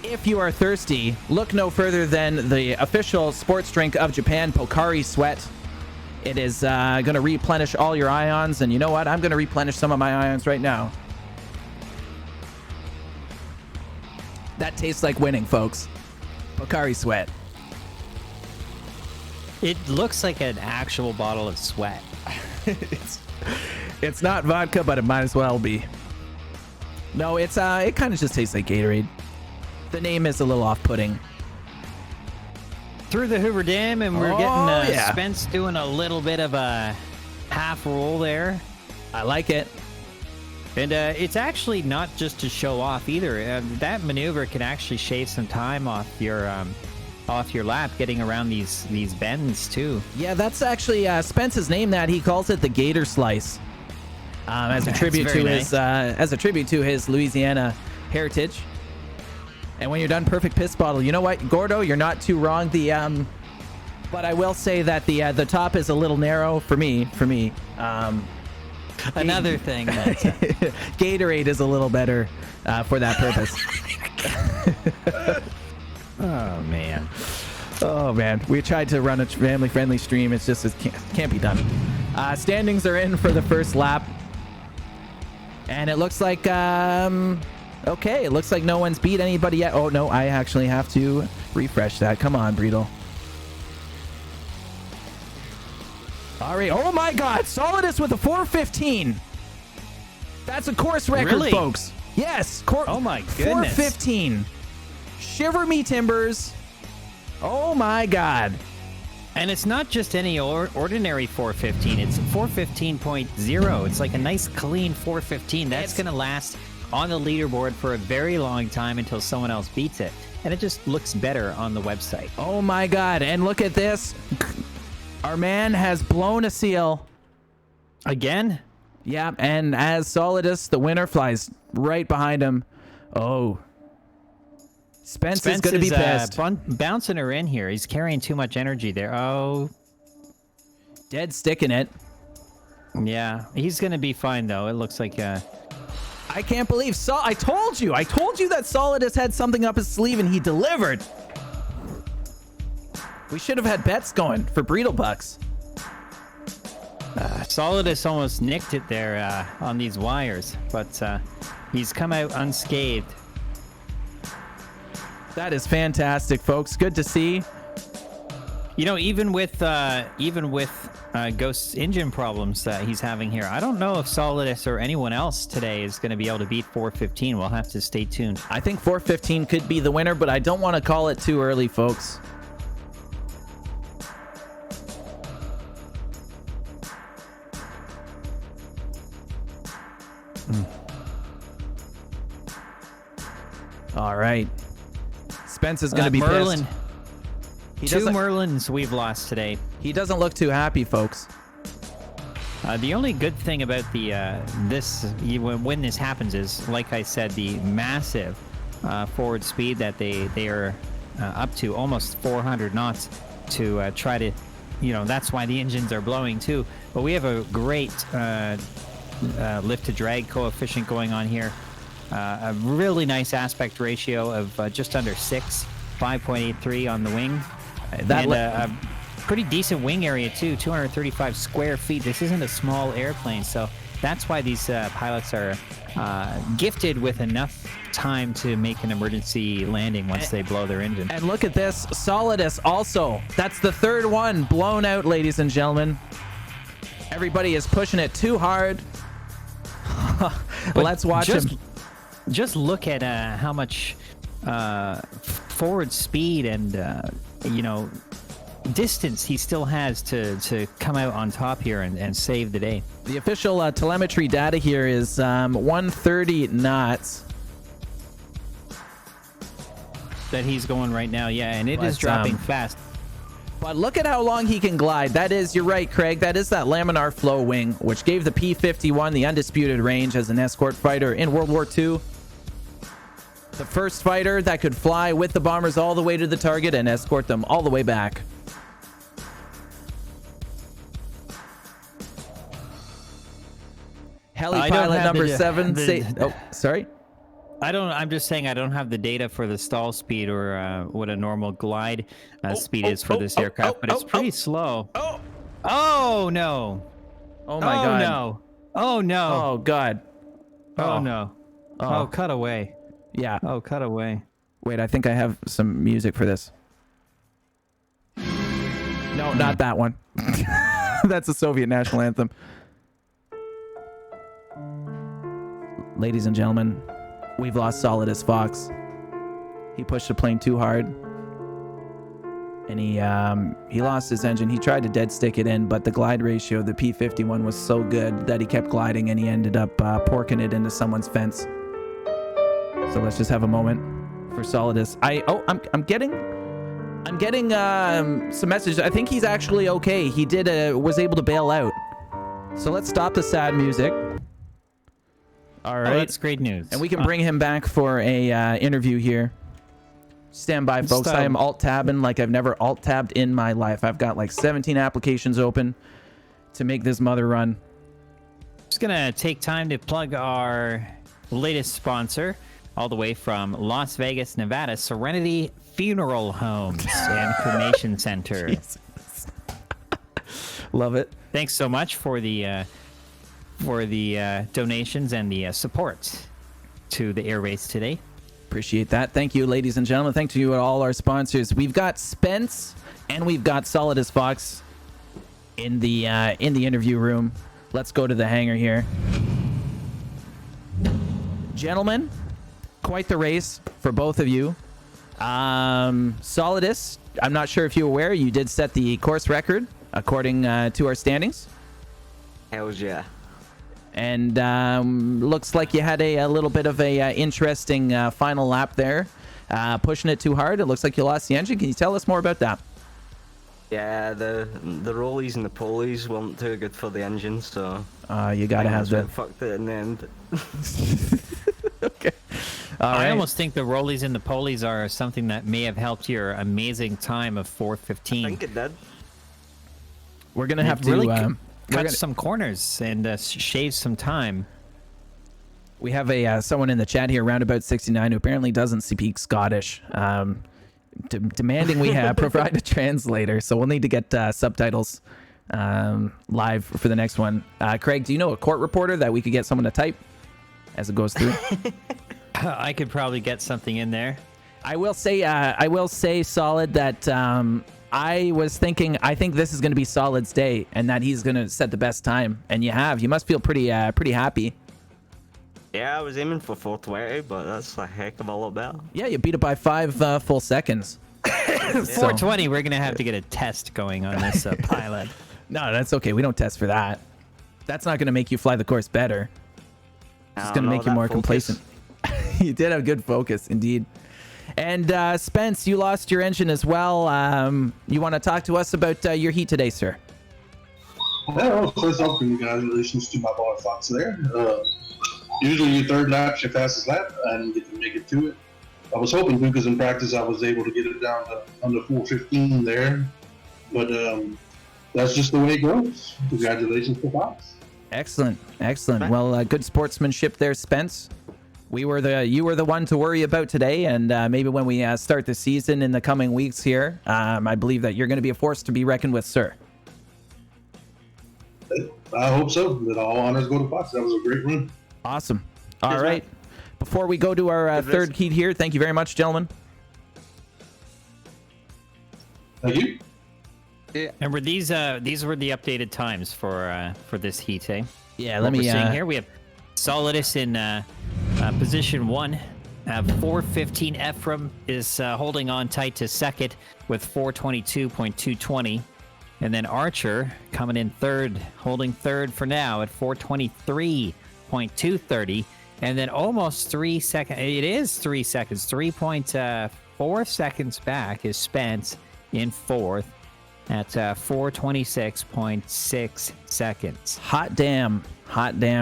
if you are thirsty, look no further than the official sports drink of Japan, Pocari Sweat. It is going to replenish all your ions, and you know what? I'm going to replenish some of my ions right now. That tastes like winning, folks. Pocari Sweat. It looks like an actual bottle of sweat. It's not vodka, but it might as well be. No, it kind of just tastes like Gatorade. The name is a little off-putting. Through the Hoover Dam, and we're getting Spence doing a little bit of a half roll there. I like it. And it's actually not just to show off either. That maneuver can actually shave some time off your lap, getting around these bends too. Yeah, that's actually Spence's name. That he calls it the Gator Slice, as a tribute to his Louisiana heritage. And when you're done, perfect piss bottle. You know what, Gordo, you're not too wrong. But I will say that the top is a little narrow for me. Another thing. Gatorade is a little better for that purpose. Oh man. We tried to run a family-friendly stream. It can't be done. Standings are in for the first lap, and it looks like okay. It looks like no one's beat anybody yet. Oh no, I actually have to refresh that. Come on, Breedle. All right. Oh my God, Solidus with a 4:15. That's a course record, Really? folks. Yes. Oh my goodness. 4:15. Shiver me timbers. Oh my God. And it's not just any ordinary 415. It's 415.0. It's like a nice clean 415. That's going to last on the leaderboard for a very long time until someone else beats it. and it just looks better on the website. Oh my God. And look at this. Our man has blown a seal. Again? Yeah, and as Solidus, the winner, flies right behind him. Oh. Spence is going to be pissed. Bouncing her in here. He's carrying too much energy there. Oh. Dead sticking it. Yeah, he's going to be fine, though. It looks like... I can't believe... I told you that Solidus had something up his sleeve, and he delivered. We should have had bets going for Breedle Bucks. Solidus almost nicked it there on these wires, but he's come out unscathed. That is fantastic, folks. Good to see. You know, even with Ghost's engine problems that he's having here, I don't know if Solidus or anyone else today is going to be able to beat 415. We'll have to stay tuned. I think 415 could be the winner, but I don't want to call it too early, folks. All right. Spence is going to be Merlin. pissed. Two Merlins we've lost today. He doesn't look too happy, folks. The only good thing about the when this happens is, like I said, the massive forward speed that they are up to, almost 400 knots, to try to, that's why the engines are blowing too. But we have a great lift to drag coefficient going on here. A really nice aspect ratio of just under 6, 5.83 on the wing. A pretty decent wing area too, 235 square feet. This isn't a small airplane, so that's why these pilots are gifted with enough time to make an emergency landing once they blow their engine. And look at this, Solidus also. That's the third one blown out, ladies and gentlemen. Everybody is pushing it too hard. Let's watch him. Just look at how much forward speed and distance he still has to come out on top here and save the day. The official telemetry data here is 130 knots. That he's going right now, yeah, and it is dropping fast. But look at how long he can glide. That is, you're right, Craig, that is that laminar flow wing, which gave the P-51 the undisputed range as an escort fighter in World War II. The first fighter that could fly with the bombers all the way to the target and escort them all the way back. Heli pilot number 7. Sorry? I'm just saying I don't have the data for the stall speed or what a normal glide speed is for this aircraft, but it's pretty slow. Oh, no. Oh, my God. No. Oh, no. Oh, God. Oh, no. Oh, cut away. Yeah. Oh, cut away. Wait, I think I have some music for this. No, not that one. That's the Soviet national anthem. Ladies and gentlemen, we've lost Solidus Fox. He pushed the plane too hard. And he lost his engine. He tried to dead stick it in, but the glide ratio of the P-51 was so good that he kept gliding and he ended up porking it into someone's fence. So let's just have a moment for Solidus. I'm getting some messages. I think he's actually okay. He was able to bail out. So let's stop the sad music. All right. That's great news. And we can bring him back for a interview here. Stand by, folks. I am alt-tabbing like I've never alt-tabbed in my life. I've got like 17 applications open to make this mother run. Just going to take time to plug our latest sponsor, all the way from Las Vegas, Nevada, Serenity Funeral Homes and Cremation Center. Love it. Thanks so much for the donations and the support to the air race today. Appreciate that. Thank you, ladies and gentlemen. Thank you to all our sponsors. We've got Spence and we've got Solidus Fox in the interview room. Let's go to the hangar here. Gentlemen, quite the race for both of you. Solidus, I'm not sure if you're aware, you did set the course record according to our standings. Hells yeah. And looks like you had a little bit of a interesting final lap there. pushing it too hard. It looks like you lost the engine. Can you tell us more about that? Yeah, the rollies and the pulleys weren't too good for the engine, so You gotta have the. fucked it in the end. Okay. All I right. almost think the rollies and the pulleys are something that may have helped your amazing time of I 4:15. think it did. We're gonna have to. really we're cut gonna- some corners and shave some time. We have a someone in the chat here, Roundabout 69, who apparently doesn't speak Scottish. Demanding we provide a translator, so we'll need to get subtitles live for the next one. Craig, do you know a court reporter that we could get someone to type as it goes through? I could probably get something in there. I will say, Solid, that I was thinking, I think this is going to be Solid's day, and that he's going to set the best time. And you must feel pretty happy. Yeah, I was aiming for 420, but that's a heck of a lot better. Yeah, you beat it by 5 full seconds. 420, we're going to have to get a test going on this pilot. No, that's okay. We don't test for that. That's not going to make you fly the course better. It's just going to make you more complacent. You did have good focus, indeed. And Spence, you lost your engine as well. You want to talk to us about your heat today, sir? Well, first off, congratulations to my boy Fox there. Usually your third lap's your fastest lap, and you get to make it to it. I was hoping to, because in practice I was able to get it down to under 4:15 there, but that's just the way it goes. Congratulations to Fox. Excellent. Well, good sportsmanship there, Spence. You were the one to worry about today, and maybe when we start the season in the coming weeks here, I believe that you're going to be a force to be reckoned with, sir. I hope so. That all honors go to Fox. That was a great run. Awesome. All right. Before we go to our third heat here, thank you very much, gentlemen. Thank you. Remember, these were the updated times for this heat, eh? Yeah, What we're seeing here, we have Solidus in position 1. 415 Ephraim is holding on tight to second with 422.220. And then Archer coming in third, holding third for now at 423.230. And then almost 3 seconds. It is 3 seconds. 3.4 seconds back is Spence in fourth at 426.6 seconds. Hot damn.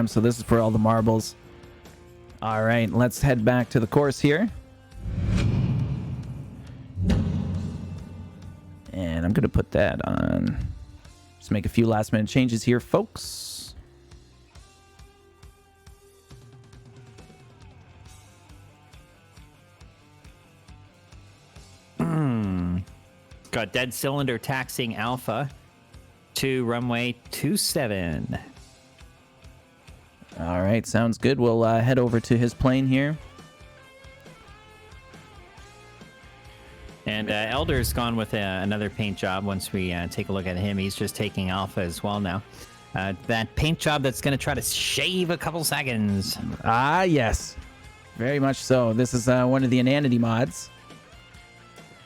So this is for all the marbles. All right, let's head back to the course here. And I'm going to put that on. Just make a few last minute changes here, folks. Got dead cylinder taxiing Alpha to runway 27. All right, sounds good. We'll head over to his plane here. And Elder's gone with another paint job. Once we take a look at him, he's just taking Alpha as well now. That paint job that's going to try to shave a couple seconds. Ah, yes. Very much so. This is one of the Inanity mods.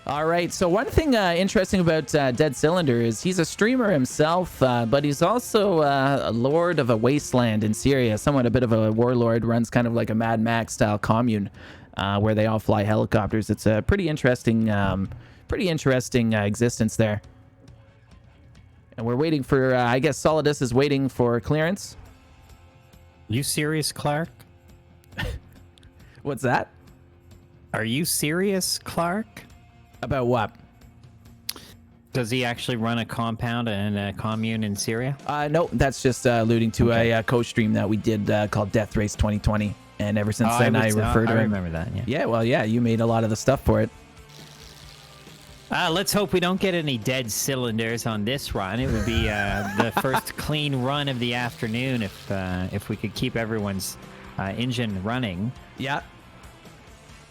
All right, so one thing interesting about Dead Cylinder is he's a streamer himself, but he's also a lord of a wasteland in Syria, somewhat a bit of a warlord, runs kind of like a Mad Max-style commune where they all fly helicopters. It's a pretty interesting existence there. And we're waiting for, I guess Solidus is waiting for clearance. You serious, Clark? What's that? Are you serious, Clark? About what? Does he actually run a compound and a commune in Syria? No, that's just alluding to a co-stream that we did called Death Race 2020. And ever since then, I refer to it. I remember that, yeah. Yeah, well, yeah, you made a lot of the stuff for it. Let's hope we don't get any dead cylinders on this run. It would be the first clean run of the afternoon if we could keep everyone's engine running. Yeah.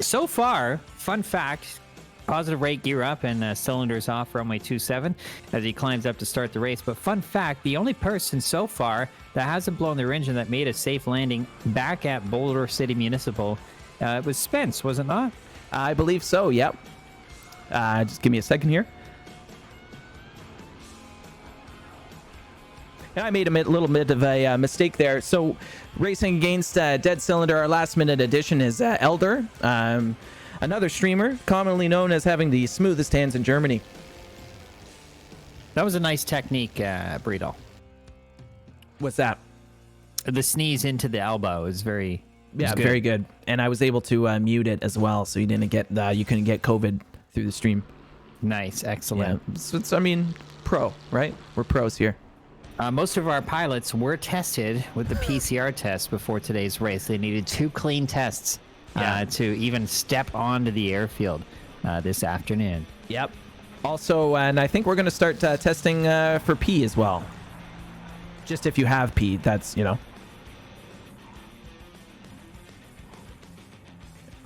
So far, fun fact, positive rate gear up and cylinders off runway 27 as he climbs up to start the race. But fun fact, the only person so far that hasn't blown their engine that made a safe landing back at Boulder City Municipal was Spence, was it not? I believe so, yep. Just give me a second here. And I made a little bit of a mistake there. So racing against Dead Cylinder, our last minute addition is Elder. Another streamer, commonly known as having the smoothest hands in Germany. That was a nice technique, Breedle. What's that? The sneeze into the elbow is very... Yeah, very good. And I was able to mute it as well, so you couldn't get COVID through the stream. Nice, excellent. Yeah. So it's, I mean, pro, right? We're pros here. Most of our pilots were tested with the PCR test before today's race. They needed 2 clean tests to even step onto the airfield this afternoon. Yep. Also, and I think we're going to start testing for pee as well. Just if you have pee, that's,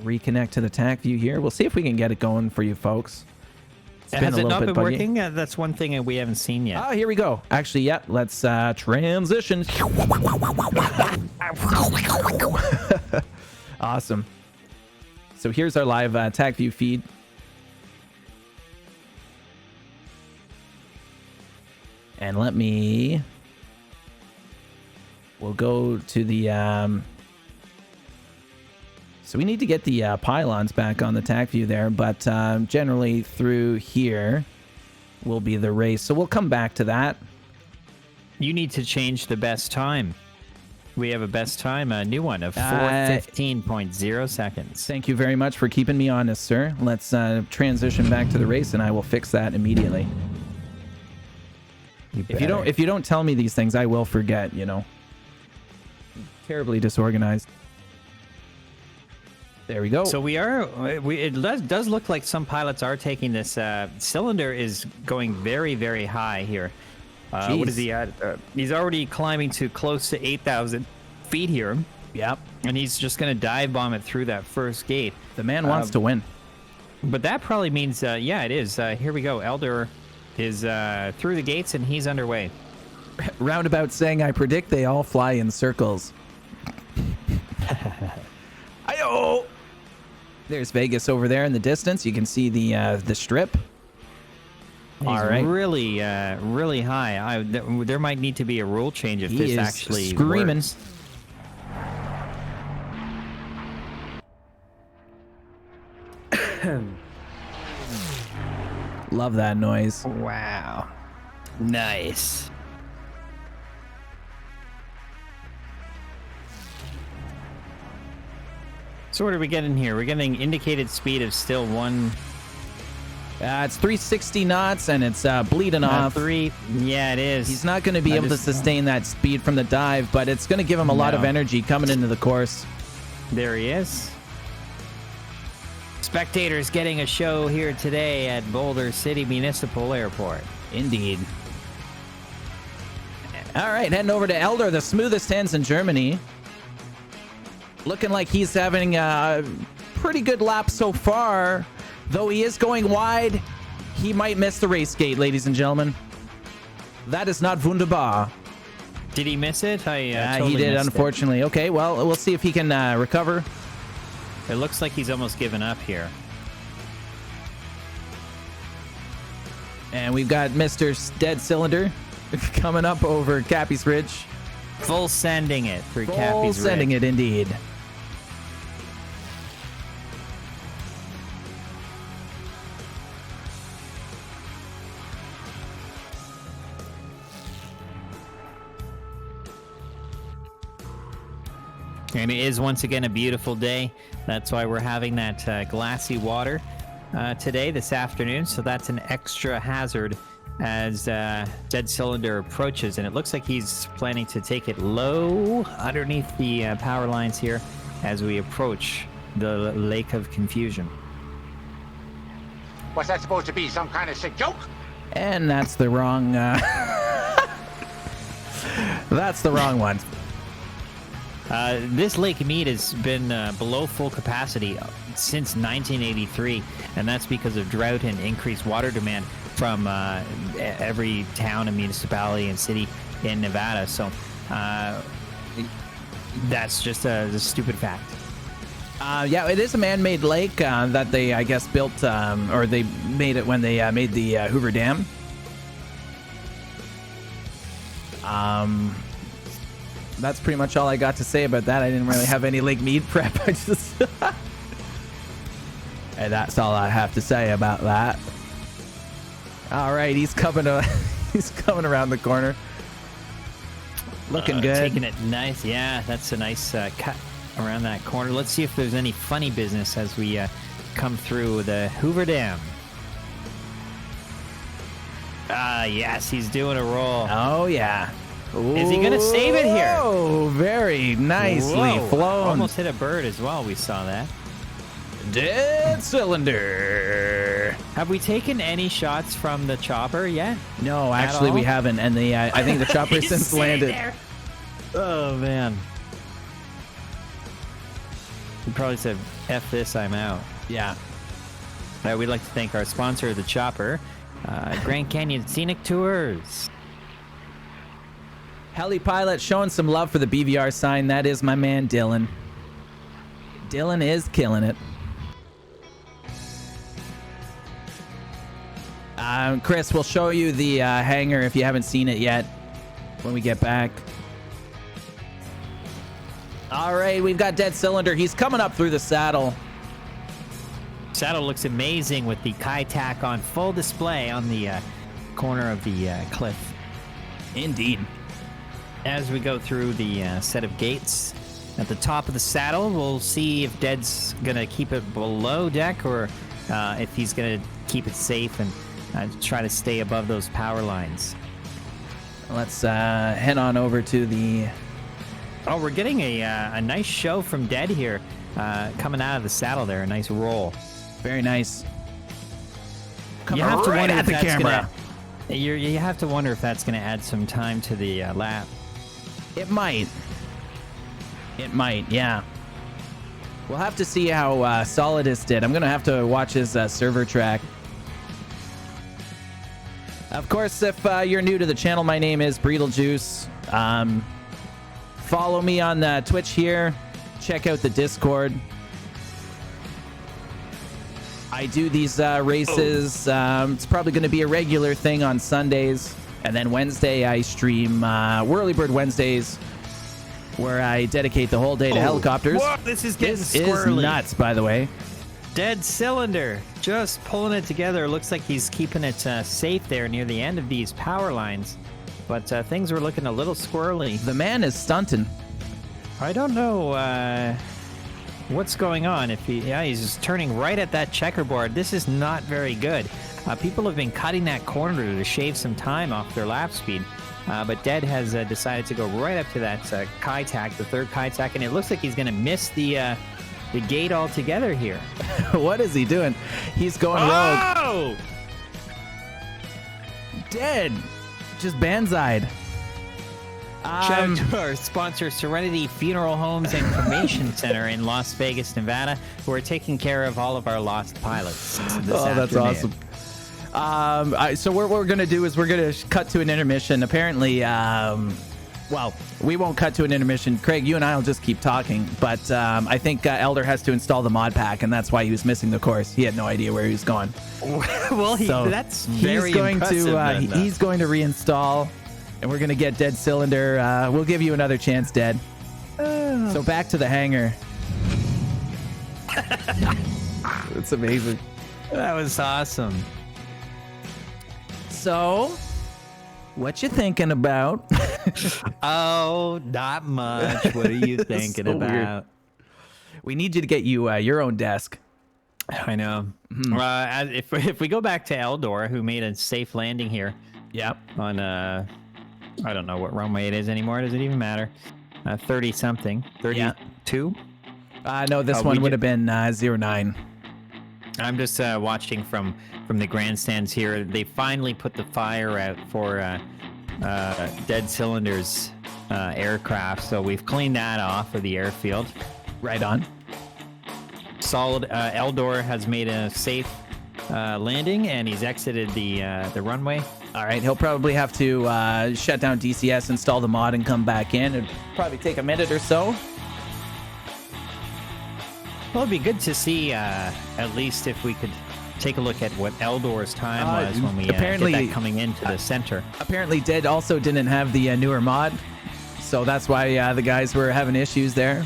reconnect to the TAC view here. We'll see if we can get it going for you folks. Has it not been working? That's one thing we haven't seen yet. Oh, here we go. Actually, yep. Let's transition. Awesome. So here's our live TAC view feed. And we'll go to the, so we need to get the pylons back on the TAC view there, but generally through here will be the race. So we'll come back to that. You need to change the best time. We have a best time, a new one of 4:15.0 seconds. Thank you very much for keeping me honest, sir. Let's transition back to the race, and I will fix that immediately. If you don't tell me these things, I will forget. Terribly disorganized. There we go. So it does look like some pilots are taking this. Cylinder is going very, very high here. What is he at? He's already climbing to close to 8,000 feet here. Yep. And he's just going to dive bomb it through that first gate. The man wants to win. But that probably means, yeah, it is. Here we go. Elder is through the gates and he's underway. Roundabout saying, I predict they all fly in circles. Ayo! There's Vegas over there in the distance. You can see the strip. He's all right. Really, really high. There might need to be a rule change if this actually screaming. Works. Love that noise. Wow. Nice. So what are we getting here? We're getting indicated speed of still one. It's 360 knots and it's bleeding off. Yeah, it is. He's not going to be able to sustain that speed from the dive, but it's going to give him a lot of energy coming into the course. There he is. Spectators getting a show here today at Boulder City Municipal Airport. Indeed. All right, heading over to Elder, the smoothest hands in Germany. Looking like he's having a pretty good lap so far. Though he is going wide, he might miss the race gate, ladies and gentlemen. That is not wunderbar. Did he miss it? Totally he did, unfortunately. It. Okay, well, we'll see if he can recover. It looks like he's almost given up here. And we've got Mr. Dead Cylinder coming up over Cappy's Ridge. Full sending it through Cappy's Ridge. Full sending it, indeed. And it is once again a beautiful day. That's why we're having that glassy water today, this afternoon. So that's an extra hazard as Dead Cylinder approaches. And it looks like he's planning to take it low underneath the power lines here as we approach the Lake of Confusion. What's that supposed to be? Some kind of sick joke? And that's the wrong... that's the wrong one. This Lake Mead has been below full capacity since 1983, and that's because of drought and increased water demand from every town and municipality and city in Nevada. So that's just a stupid fact. Yeah, it is a man-made lake that they, I guess, built, or they made it when they made the Hoover Dam. That's pretty much all I got to say about that. I didn't really have any Lake Mead prep. I just... And that's all I have to say about that. All right, he's coming around the corner. Looking good. Taking it nice. Yeah, that's a nice cut around that corner. Let's see if there's any funny business as we come through the Hoover Dam. Yes, he's doing a roll. Oh, yeah. Is he going to save it here? Oh, very nicely flown. Almost hit a bird as well. We saw that. Dead cylinder. Have we taken any shots from the chopper yet? No, actually, we haven't. And I think the chopper since landed. There. Oh, man. He probably said, F this, I'm out. Yeah. We'd like to thank our sponsor, the Chopper, Grand Canyon Scenic Tours. Heli Pilot showing some love for the BVR sign. That is my man, Dylan. Dylan is killing it. Chris, we'll show you the hangar if you haven't seen it yet when we get back. All right, we've got Dead Cylinder. He's coming up through the saddle. Saddle looks amazing with the Kai tack on full display on the corner of the cliff. Indeed. As we go through the set of gates at the top of the saddle, we'll see if Dead's going to keep it below deck or if he's going to keep it safe and try to stay above those power lines. Let's head on over to the... Oh, we're getting a nice show from Dead here coming out of the saddle there. A nice roll. Very nice. You have to right wonder at if the that's camera. You have to wonder if that's going to add some time to the lap. It might. It might, yeah. We'll have to see how Solidus did. I'm going to have to watch his server track. Of course, if you're new to the channel, my name is Breedlejuice. Follow me on Twitch here. Check out the Discord. I do these races. It's probably going to be a regular thing on Sundays. And then Wednesday, I stream Whirlybird Wednesdays, where I dedicate the whole day to helicopters. Whoa, this is getting This squirrely. is nuts, by the way. Dead Cylinder, just pulling it together. Looks like he's keeping it safe there near the end of these power lines. But things were looking a little squirrely. The man is stunting. I don't know what's going on. He's just turning right at that checkerboard. This is not very good. People have been cutting that corner to shave some time off their lap speed. But Dead has decided to go right up to that Kai tack, the third Kai tack, and it looks like he's going to miss the gate altogether here. What is he doing? He's going rogue. Dead. Just banzai'd. Shout out to our sponsor, Serenity Funeral Homes and Cremation Center in Las Vegas, Nevada, who are taking care of all of our lost pilots this That's afternoon. awesome. So what we're going to do is we're going to cut to an intermission. Apparently, well, we won't cut to an intermission. Craig, you and I will just keep talking. But I think Elder has to install the mod pack, and that's why he was missing the course. He had no idea where he was going. Well, that's very he's going impressive. to he's going to reinstall, and we're going to get Dead Cylinder. We'll give you another chance, Dead. So back to the hangar. It's amazing. That was awesome. So, what you thinking about? Oh, not much. What are you thinking So weird. about? We need you to get you your own desk. I know. If we go back to Eldor, who made a safe landing here. Yep. On I don't know what runway it is anymore. Does it even matter? 30 something. 32. No, this one would have been 09. I'm just watching from the grandstands here. They finally put the fire out for Dead Cylinder's aircraft, so we've cleaned that off of the airfield. Right on. Solid. Eldor has made a safe landing, and he's exited the runway. All right, he'll probably have to shut down DCS, install the mod, and come back in. It'd probably take a minute or so. Well, it'd be good to see at least if we could take a look at what Eldor's time was when we apparently get that coming into the center. Apparently, Dead also didn't have the newer mod, so that's why the guys were having issues there.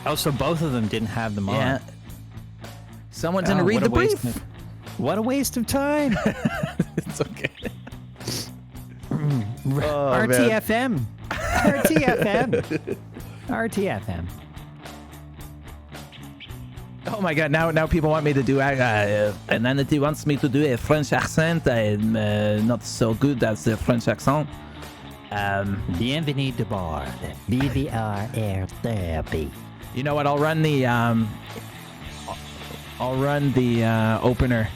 Oh, so both of them didn't have the mod. Yeah. Someone didn't Oh, read what the a waste brief. What a waste of time. It's okay. RTFM. RTFM. RTFM. Oh my god, now people want me to do and then it wants me to do a French accent. I'm not so good at the French accent. Bienvenue de bord. BVR Air Derby. You know what? I'll run the opener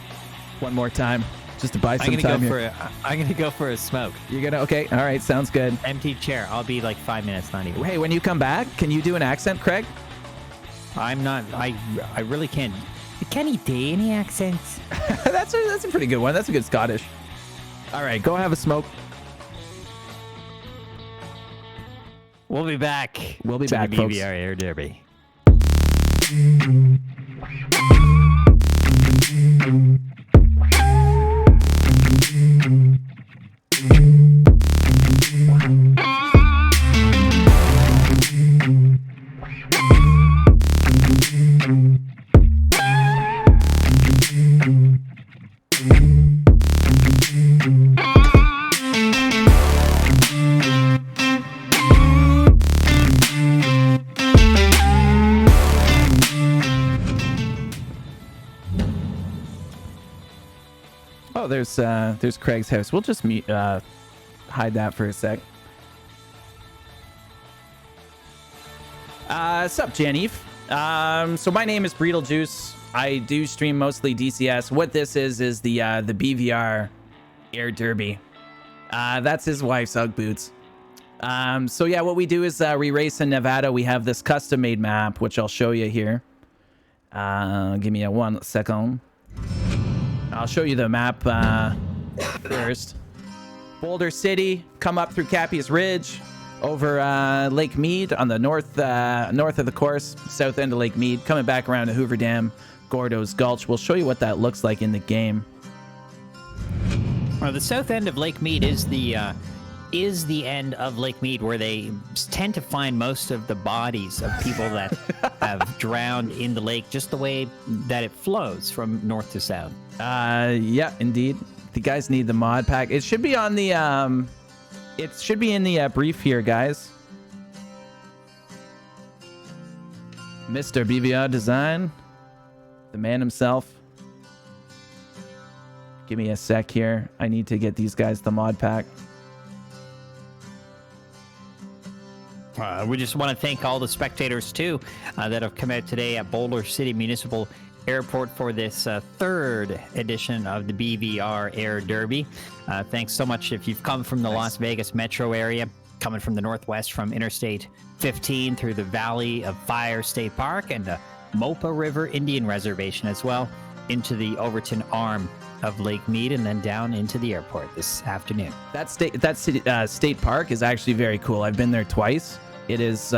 one more time just to buy some time here. I'm gonna go for a smoke. You're gonna okay? All right, sounds good. Empty chair. I'll be like 5 minutes, not even. Hey, when you come back, can you do an accent, Craig? I'm not. I really can't. Can he do any accents? That's a pretty good one. That's a good Scottish. All right, go have a smoke. We'll be back. We'll be to back, the folks. BVR Air Derby. Oh, there's Craig's house. We'll just hide that for a sec. Sup, Janif? So my name is Beetlejuice. I do stream mostly DCS. What this is the BVR Air Derby. That's his wife's Ugg boots. So yeah, what we do is we race in Nevada. We have this custom-made map, which I'll show you here. Give me 1 second. I'll show you the map first. Boulder City, come up through Capias Ridge, over Lake Mead on the north of the course, south end of Lake Mead, coming back around to Hoover Dam, Gordo's Gulch. We'll show you what that looks like in the game. Well, the south end of Lake Mead is the end of Lake Mead where they tend to find most of the bodies of people that have drowned in the lake, just the way that it flows from north to south. Yeah, indeed. The guys need the mod pack. It should be on the it should be in the brief here, guys. Mr. BVR Design, the man himself. Give me a sec here. I need to get these guys the mod pack. We just want to thank all the spectators, too, that have come out today at Boulder City Municipal Airport for this third edition of the BVR Air Derby. Thanks so much if you've come from the Las Vegas metro area, coming from the northwest from Interstate 15 through the Valley of Fire State Park and the Mopa River Indian Reservation as well, into the Overton arm of Lake Mead and then down into the airport this afternoon. That state park is actually very cool. I've been there twice. It is,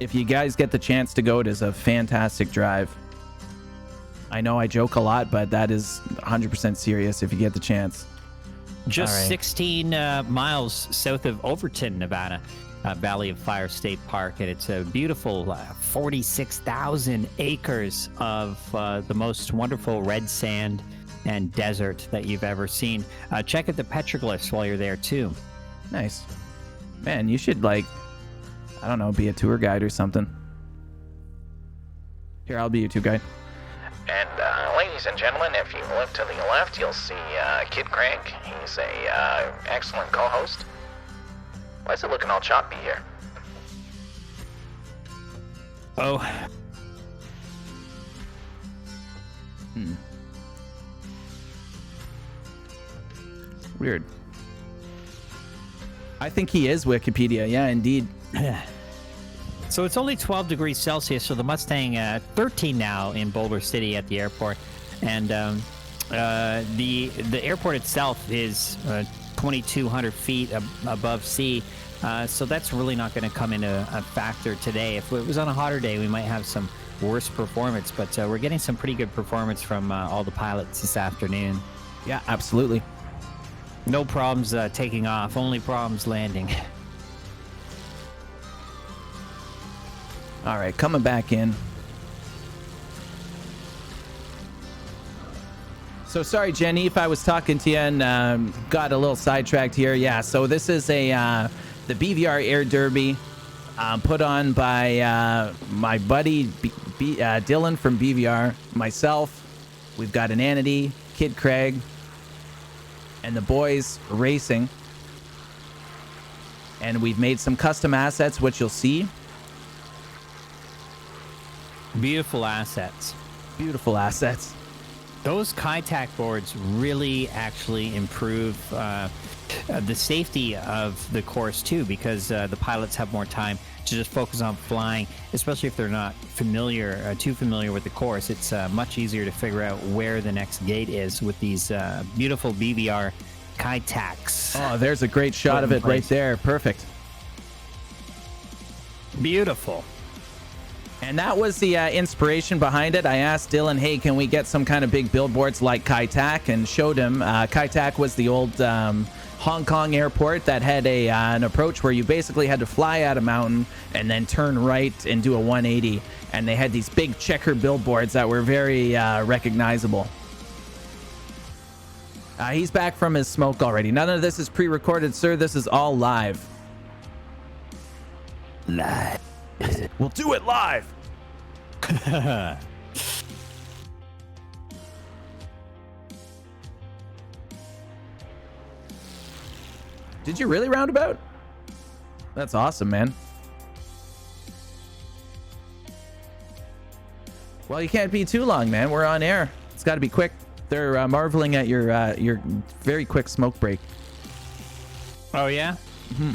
if you guys get the chance to go, it is a fantastic drive. I know I joke a lot, but that is 100% serious if you get the chance. Just All right. 16 miles south of Overton, Nevada, Valley of Fire State Park, and it's a beautiful 46,000 acres of the most wonderful red sand and desert that you've ever seen. Check out the petroglyphs while you're there, too. Nice. Man, you should, like, I don't know, be a tour guide or something. Here, I'll be your tour guide. And ladies and gentlemen, if you look to the left, you'll see Kid Craig. He's a excellent co-host. Why is it looking all choppy here? Oh. Weird. I think he is Wikipedia. Yeah, indeed. So it's only 12 degrees Celsius, so the Mustang 13 now in Boulder City at the airport. And the airport itself is 2,200 feet above sea. So that's really not going to come into a factor today. If it was on a hotter day, we might have some worse performance, but we're getting some pretty good performance from all the pilots this afternoon. Yeah, absolutely. No problems taking off, only problems landing. All right, coming back in. So sorry, Jenny, if I was talking to you and got a little sidetracked here. Yeah, so this is the BVR Air Derby put on by my buddy Dylan from BVR, myself. We've got Inanity, Kid Craig, and the boys racing. And we've made some custom assets, which you'll see. Beautiful assets. Beautiful assets. Those Kaitac boards really actually improve the safety of the course too, because the pilots have more time to just focus on flying, especially if they're not too familiar with the course. It's much easier to figure out where the next gate is with these beautiful BVR Kaitacs. Oh, there's a great shot of it right there. Perfect. Beautiful. And that was the inspiration behind it. I asked Dylan, hey, can we get some kind of big billboards like Kaitac? And showed him. Kaitac was the old Hong Kong airport that had an approach where you basically had to fly out a mountain and then turn right and do a 180. And they had these big checker billboards that were very recognizable. He's back from his smoke already. None of this is pre-recorded, sir. This is all live. Live. We'll do it live. Did you really roundabout? That's awesome, man. Well, you can't be too long, man. We're on air. It's got to be quick. They're marveling at your very quick smoke break. Oh yeah. Mm-hmm.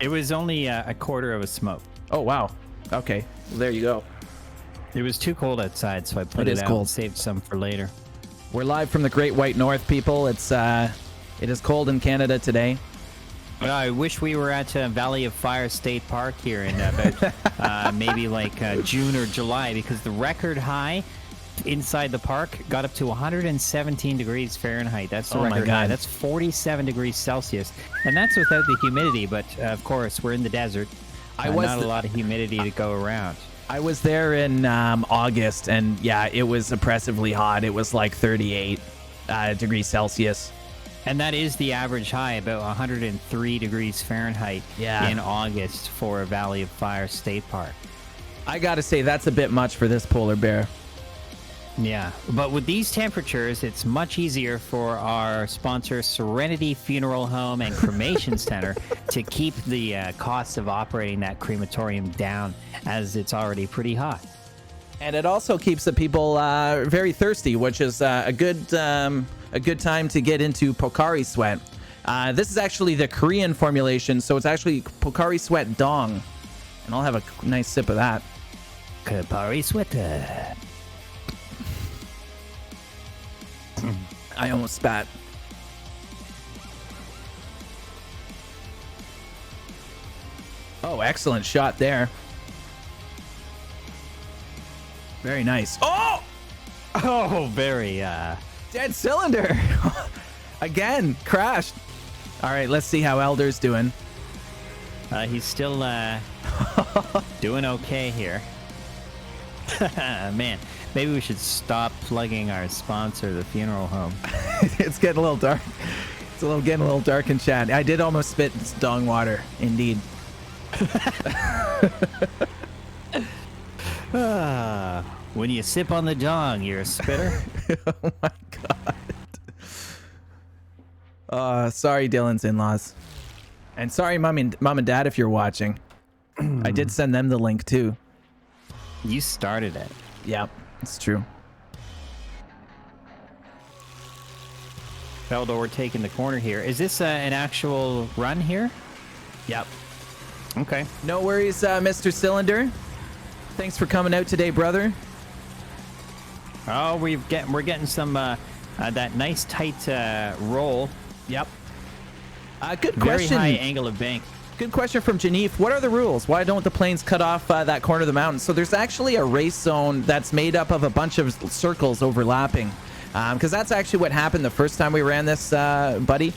It was only a quarter of a smoke. Oh wow. Okay. Well, there you go. It was too cold outside, so I put it out and saved some for later. We're live from the Great White North, people. It is cold in Canada today. I wish we were at Valley of Fire State Park here in about maybe like June or July, because the record high inside the park got up to 117 degrees Fahrenheit. That's the record high. That's 47 degrees Celsius. And that's without the humidity, but of course, we're in the desert. Not a lot of humidity to go around. I was there in August, and yeah, it was oppressively hot. It was like 38 degrees Celsius. And that is the average high, about 103 degrees Fahrenheit in August for a Valley of Fire State Park. I gotta say, that's a bit much for this polar bear. Yeah, but with these temperatures, it's much easier for our sponsor, Serenity Funeral Home and Cremation Center, to keep the costs of operating that crematorium down, as it's already pretty hot. And it also keeps the people very thirsty, which is a good time to get into Pocari Sweat. This is actually the Korean formulation, so it's actually Pocari Sweat Dong. And I'll have a nice sip of that. Pocari Sweat. I almost spat. Oh, excellent shot there. Very nice. Oh! Oh, very, Dead cylinder! Again, crashed. All right, let's see how Elder's doing. He's still, doing okay here. Man, maybe we should stop plugging our sponsor, the funeral home. It's getting a little dark. It's getting a little dark in chat. I did almost spit dong water, indeed. When you sip on the dong, you're a spitter. Oh my god. Sorry, Dylan's in-laws. And sorry, mom and dad, if you're watching. I did send them the link too. You started it. Yep, it's true. Feldo, we're taking the corner here. Is this an actual run here? Yep. Okay. No worries, Mr. Cylinder. Thanks for coming out today, brother. Oh, we're getting some that nice tight roll. Yep. Good Very question. high angle of bank. Good question from Janif. What are the rules? Why don't the planes cut off that corner of the mountain? So there's actually a race zone that's made up of a bunch of circles overlapping. Because that's actually what happened the first time we ran this, buddy.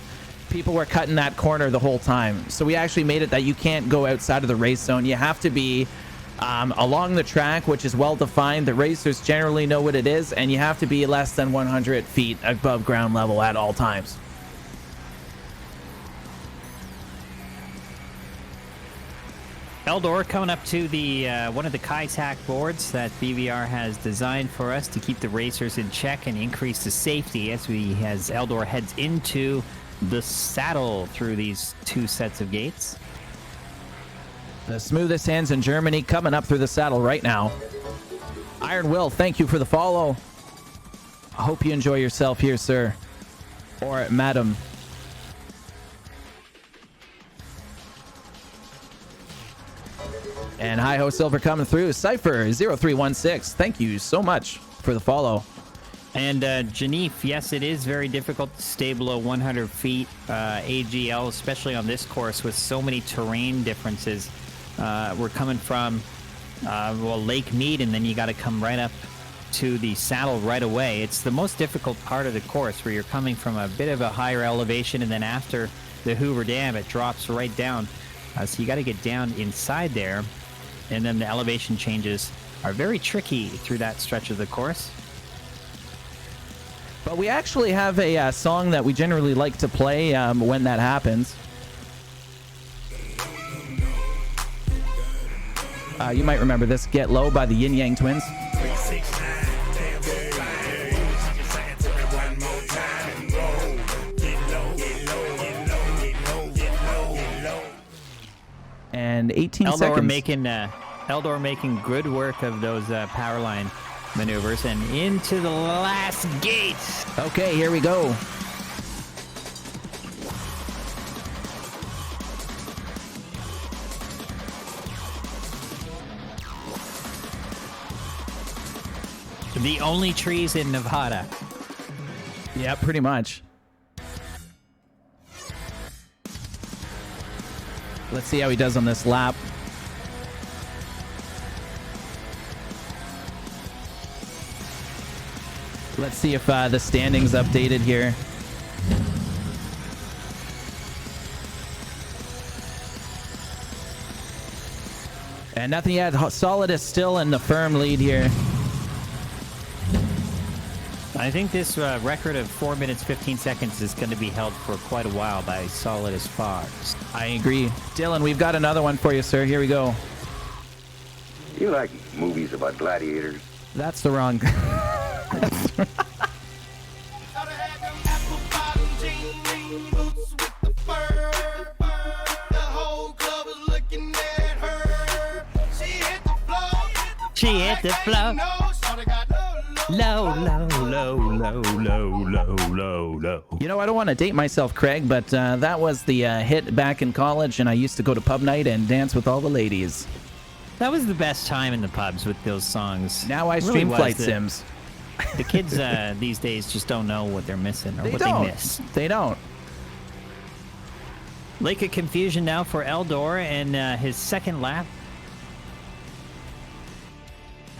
People were cutting that corner the whole time. So we actually made it that you can't go outside of the race zone. You have to be along the track, which is well defined. The racers generally know what it is, and you have to be less than 100 feet above ground level at all times. Eldor coming up to the one of the Kaizak boards that BVR has designed for us to keep the racers in check and increase the safety as Eldor heads into the saddle through these 2 sets of gates. The smoothest hands in Germany coming up through the saddle right now. Iron Will, thank you for the follow. I hope you enjoy yourself here, sir. Or madam. And Hi-Ho Silver coming through. Cypher0316, thank you so much for the follow. And Janif, yes, it is very difficult to stay below 100 feet AGL, especially on this course with so many terrain differences. We're coming from, Lake Mead, and then you got to come right up to the saddle right away. It's the most difficult part of the course where you're coming from a bit of a higher elevation, and then after the Hoover Dam, it drops right down. So you got to get down inside there, and then the elevation changes are very tricky through that stretch of the course. But we actually have a song that we generally like to play when that happens. You might remember this, Get Low by the Yin Yang Twins. And 18 seconds. Eldor making good work of those power line maneuvers and into the last gate. Okay, here we go. The only trees in Nevada. Yeah, pretty much. Let's see how he does on this lap. Let's see if the standings updated here. And nothing yet. Solid is still in the firm lead here. I think this record of 4 minutes 15 seconds is going to be held for quite a while by Solid as Fox. I agree. Dylan, we've got another one for you, sir. Here we go. You like movies about gladiators? That's the wrong... She hit the floor. Low, low, low, low, low, low, low, low. You know, I don't want to date myself, Craig, but that was the hit back in college, and I used to go to pub night and dance with all the ladies. That was the best time in the pubs with those songs. Now I stream Flight Sims. The kids these days just don't know what they're missing or they miss. They don't. Lake of Confusion now for Eldor and his second lap.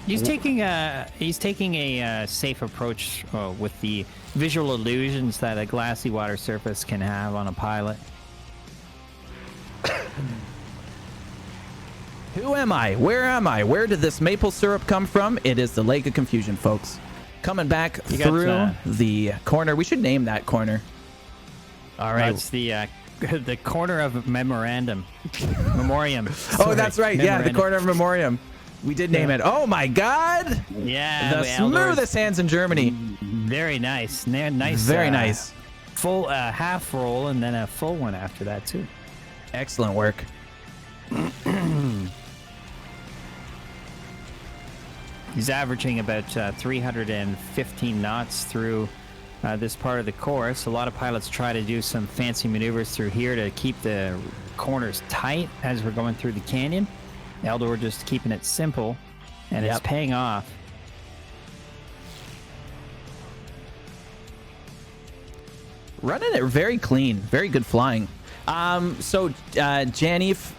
He's taking a safe approach with the visual illusions that a glassy water surface can have on a pilot. Who am I? Where am I? Where did this maple syrup come from? It is the Lake of Confusion, folks. Coming back through the corner. We should name that corner. All right. It's the corner of Memoriam. Oh, that's right. Yeah, the corner of Memoriam. We did name it. Oh my God! Yeah, the smoothest hands in Germany. Very nice. Nice. Very nice. Full half roll and then a full one after that too. Excellent work. He's averaging about 315 knots through this part of the course. A lot of pilots try to do some fancy maneuvers through here to keep the corners tight as we're going through the canyon. Eldor just keeping it simple, and it's paying off. Running it very clean, very good flying. So Janif,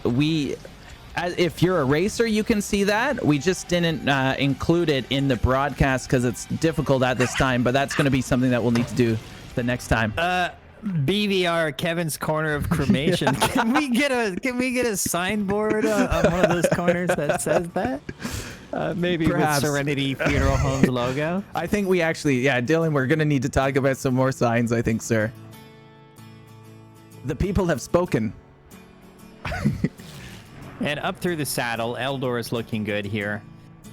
if you're a racer, you can see that. We just didn't include it in the broadcast because it's difficult at this time, but that's going to be something that we'll need to do the next time. BVR Kevin's corner of cremation. Can we get a signboard on one of those corners that says that? Maybe Perhaps. with Serenity Funeral Home's logo. I think we actually, yeah, Dylan, we're going to need to talk about some more signs, I think, sir. The people have spoken. And up through the saddle, Eldor is looking good here.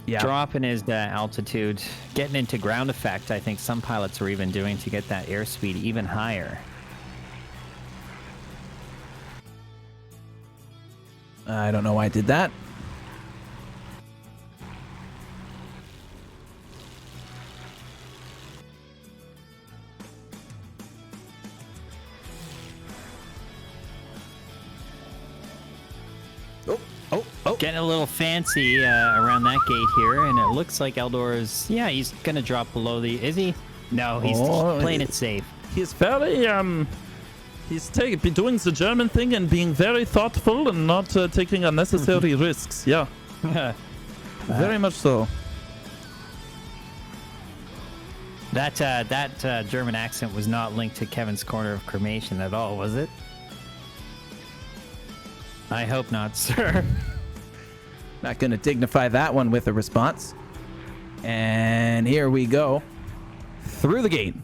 Yeah. Dropping his altitude, getting into ground effect. I think some pilots are even doing to get that airspeed even higher. I don't know why I did that. Getting a little fancy around that gate here, and it looks like Eldor is, yeah, he's going to drop below the, is he? No, he's playing it safe. He's very, he's doing the German thing and being very thoughtful and not taking unnecessary risks. Yeah. Very much so. That German accent was not linked to Kevin's corner of cremation at all, was it? I hope not, sir. Not going to dignify that one with a response. And here we go. Through the gate.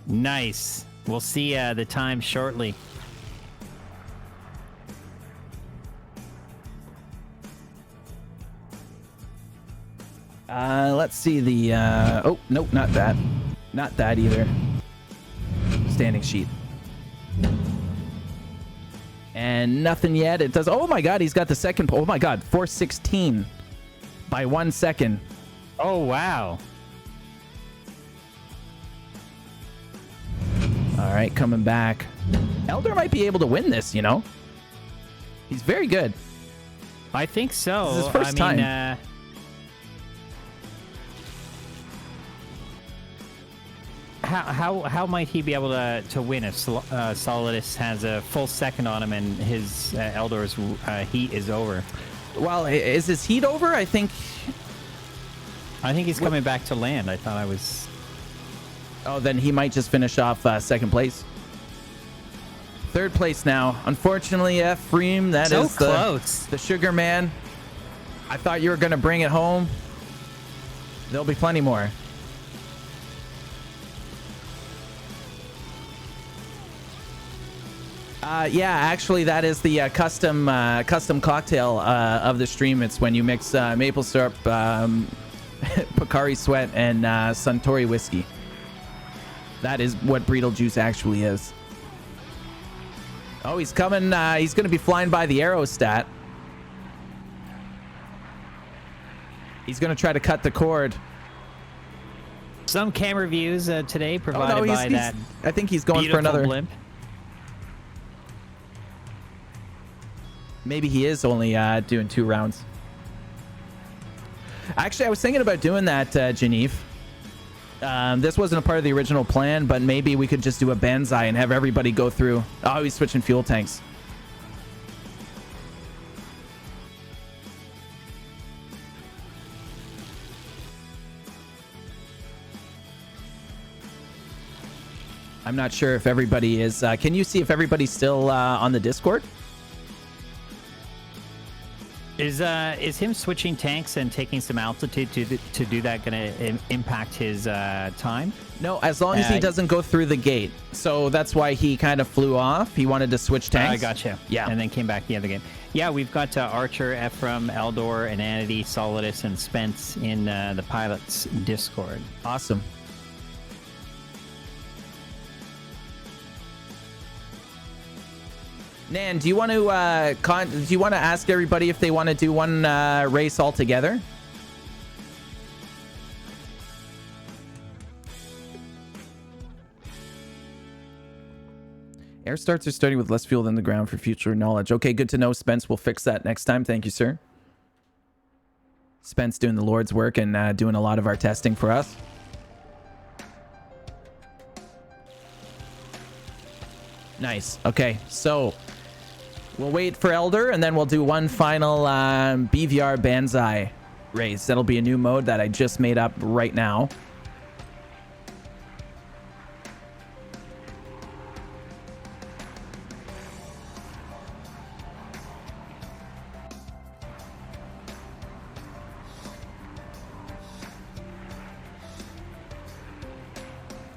Nice. We'll see the time shortly. Let's see the... oh, nope, not that. Not that either. Standing sheet. And nothing yet. It does... Oh, my God. He's got the second... Oh, my God. 416 by 1 second. Oh, wow. All right, coming back. Elder might be able to win this, you know? He's very good. I think so. This is his first time. How might he be able to win if Solidus has a full second on him and his Eldor's heat is over? Well, is his heat over? I think he's coming back to land. I thought I was... Oh, then he might just finish off second place. Third place now. Unfortunately, Ephraim, that so is close. The sugar man. I thought you were going to bring it home. There'll be plenty more. Yeah, actually, that is the custom cocktail of the stream. It's when you mix maple syrup, Pocari Sweat, and Suntory whiskey. That is what Beetle Juice actually is. Oh, he's coming. He's going to be flying by the aerostat. He's going to try to cut the cord. Some camera views today provided by that. I think he's going for another blimp. Maybe he is only doing 2 rounds. Actually, I was thinking about doing that, Janif. This wasn't a part of the original plan, but maybe we could just do a banzai and have everybody go through. Oh, he's switching fuel tanks. I'm not sure if everybody is... can you see if everybody's still on the Discord? Is him switching tanks and taking some altitude to do that going to impact his time? No, as long as he doesn't go through the gate. So that's why he kind of flew off. He wanted to switch tanks. I gotcha. Yeah. And then came back the other game. Yeah, we've got Archer, Ephraim, Eldor, Inanity, Solidus, and Spence in the pilot's Discord. Awesome. Nan, do you want to ask everybody if they want to do one race all together? Air starts are starting with less fuel than the ground for future knowledge. Okay, good to know, Spence. We'll fix that next time. Thank you, sir. Spence doing the Lord's work and doing a lot of our testing for us. Nice. Okay, so we'll wait for Elder, and then we'll do one final BVR Banzai race. That'll be a new mode that I just made up right now.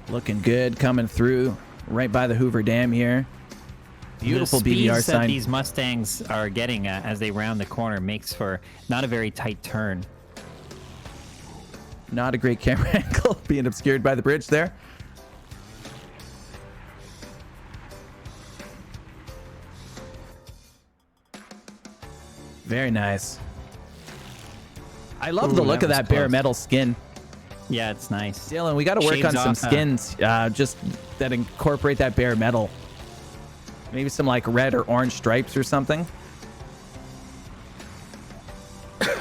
Looking good coming through right by the Hoover Dam here. Beautiful the BVR speeds that sign. these Mustangs are getting as they round the corner makes for not a very tight turn. Not a great camera angle, being obscured by the bridge there. Very nice. I love the look of that bare metal skin. Yeah, it's nice. Dylan, we got to work Shades on some off, skins just that incorporate that bare metal. Maybe some like red or orange stripes or something.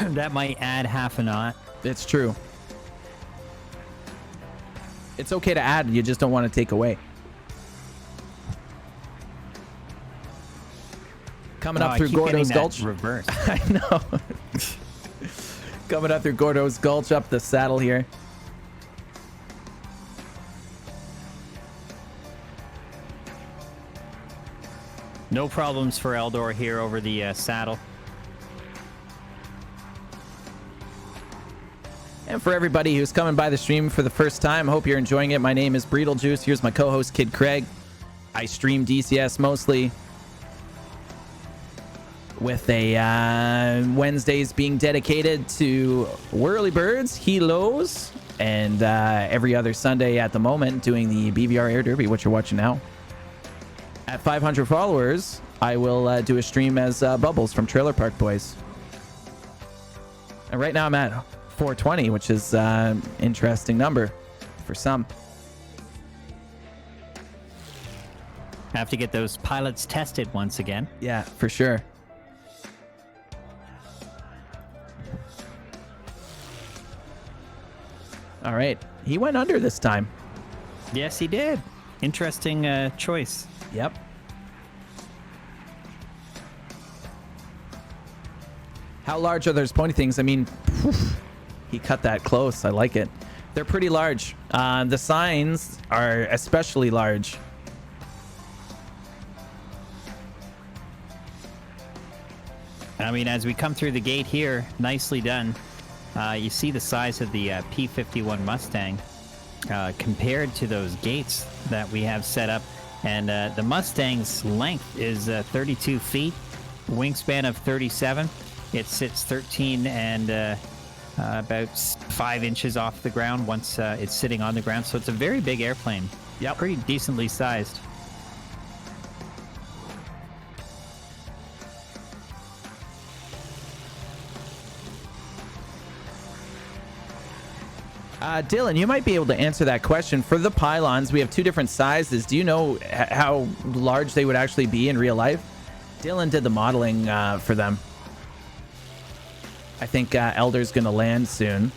That might add half a knot. It's true. It's okay to add, you just don't want to take away. Coming up through Gordo's Gulch. Reverse. I know. Coming up through Gordo's Gulch, up the saddle here. No problems for Eldor here over the saddle. And for everybody who's coming by the stream for the first time, hope you're enjoying it. My name is Beetlejuice. Here's my co-host, Kid Craig. I stream DCS mostly, with a Wednesdays being dedicated to Whirly Birds, Helos, and every other Sunday at the moment doing the BVR Air Derby, which you're watching now. At 500 followers, I will do a stream as Bubbles from Trailer Park Boys. And right now I'm at 420, which is an interesting number for some. Have to get those pilots tested once again. Yeah, for sure. All right. He went under this time. Yes, he did. Interesting choice. Yep. How large are those pointy things? I mean, he cut that close. I like it. They're pretty large. The signs are especially large. I mean, as we come through the gate here, nicely done. You see the size of the P-51 Mustang compared to those gates that we have set up. And the Mustang's length is 32 feet, wingspan of 37. It sits 13 and about 5 inches off the ground once it's sitting on the ground. So it's a very big airplane. Yeah, pretty decently sized. Dylan, you might be able to answer that question. For the pylons, we have two different sizes. Do you know how large they would actually be in real life? Dylan did the modeling for them. I think Elder's going to land soon.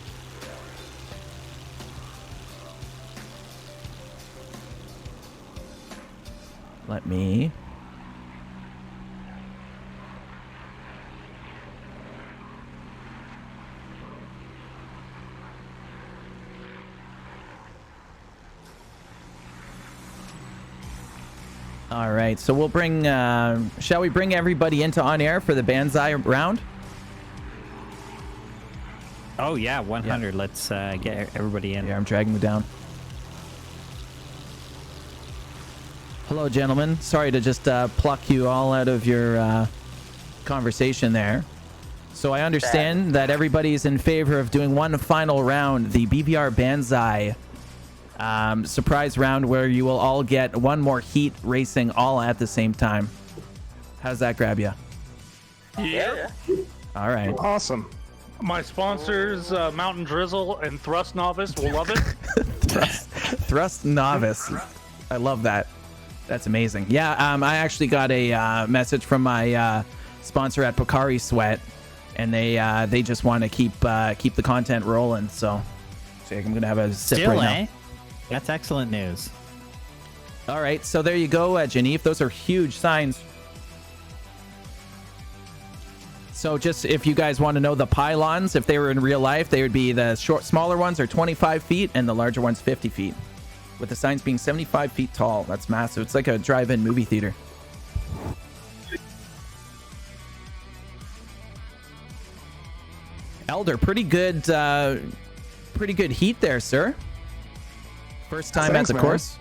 Let me... All right, so we'll bring, shall we bring everybody into on air for the Banzai round? Oh, yeah, 100. Yeah. Let's get everybody in. Here, I'm dragging them down. Hello, gentlemen. Sorry to just pluck you all out of your conversation there. So I understand that everybody's in favor of doing one final round, the BVR Banzai surprise round, where you will all get one more heat racing all at the same time. How's that grab you? Yeah. All right. Awesome. My sponsors, Mountain Drizzle and Thrust Novice, will love it. Thrust Novice. I love that. That's amazing. Yeah, I actually got a message from my sponsor at Pocari Sweat, and they just want to keep the content rolling. So I'm gonna have a sip right now. That's excellent news. All right, so there you go, Janif. Those are huge signs. So just if you guys want to know the pylons, if they were in real life, they would be the smaller ones are 25 feet and the larger ones 50 feet. With the signs being 75 feet tall. That's massive. It's like a drive-in movie theater. Elder, pretty good heat there, sir. First time Thanks, at the man. course.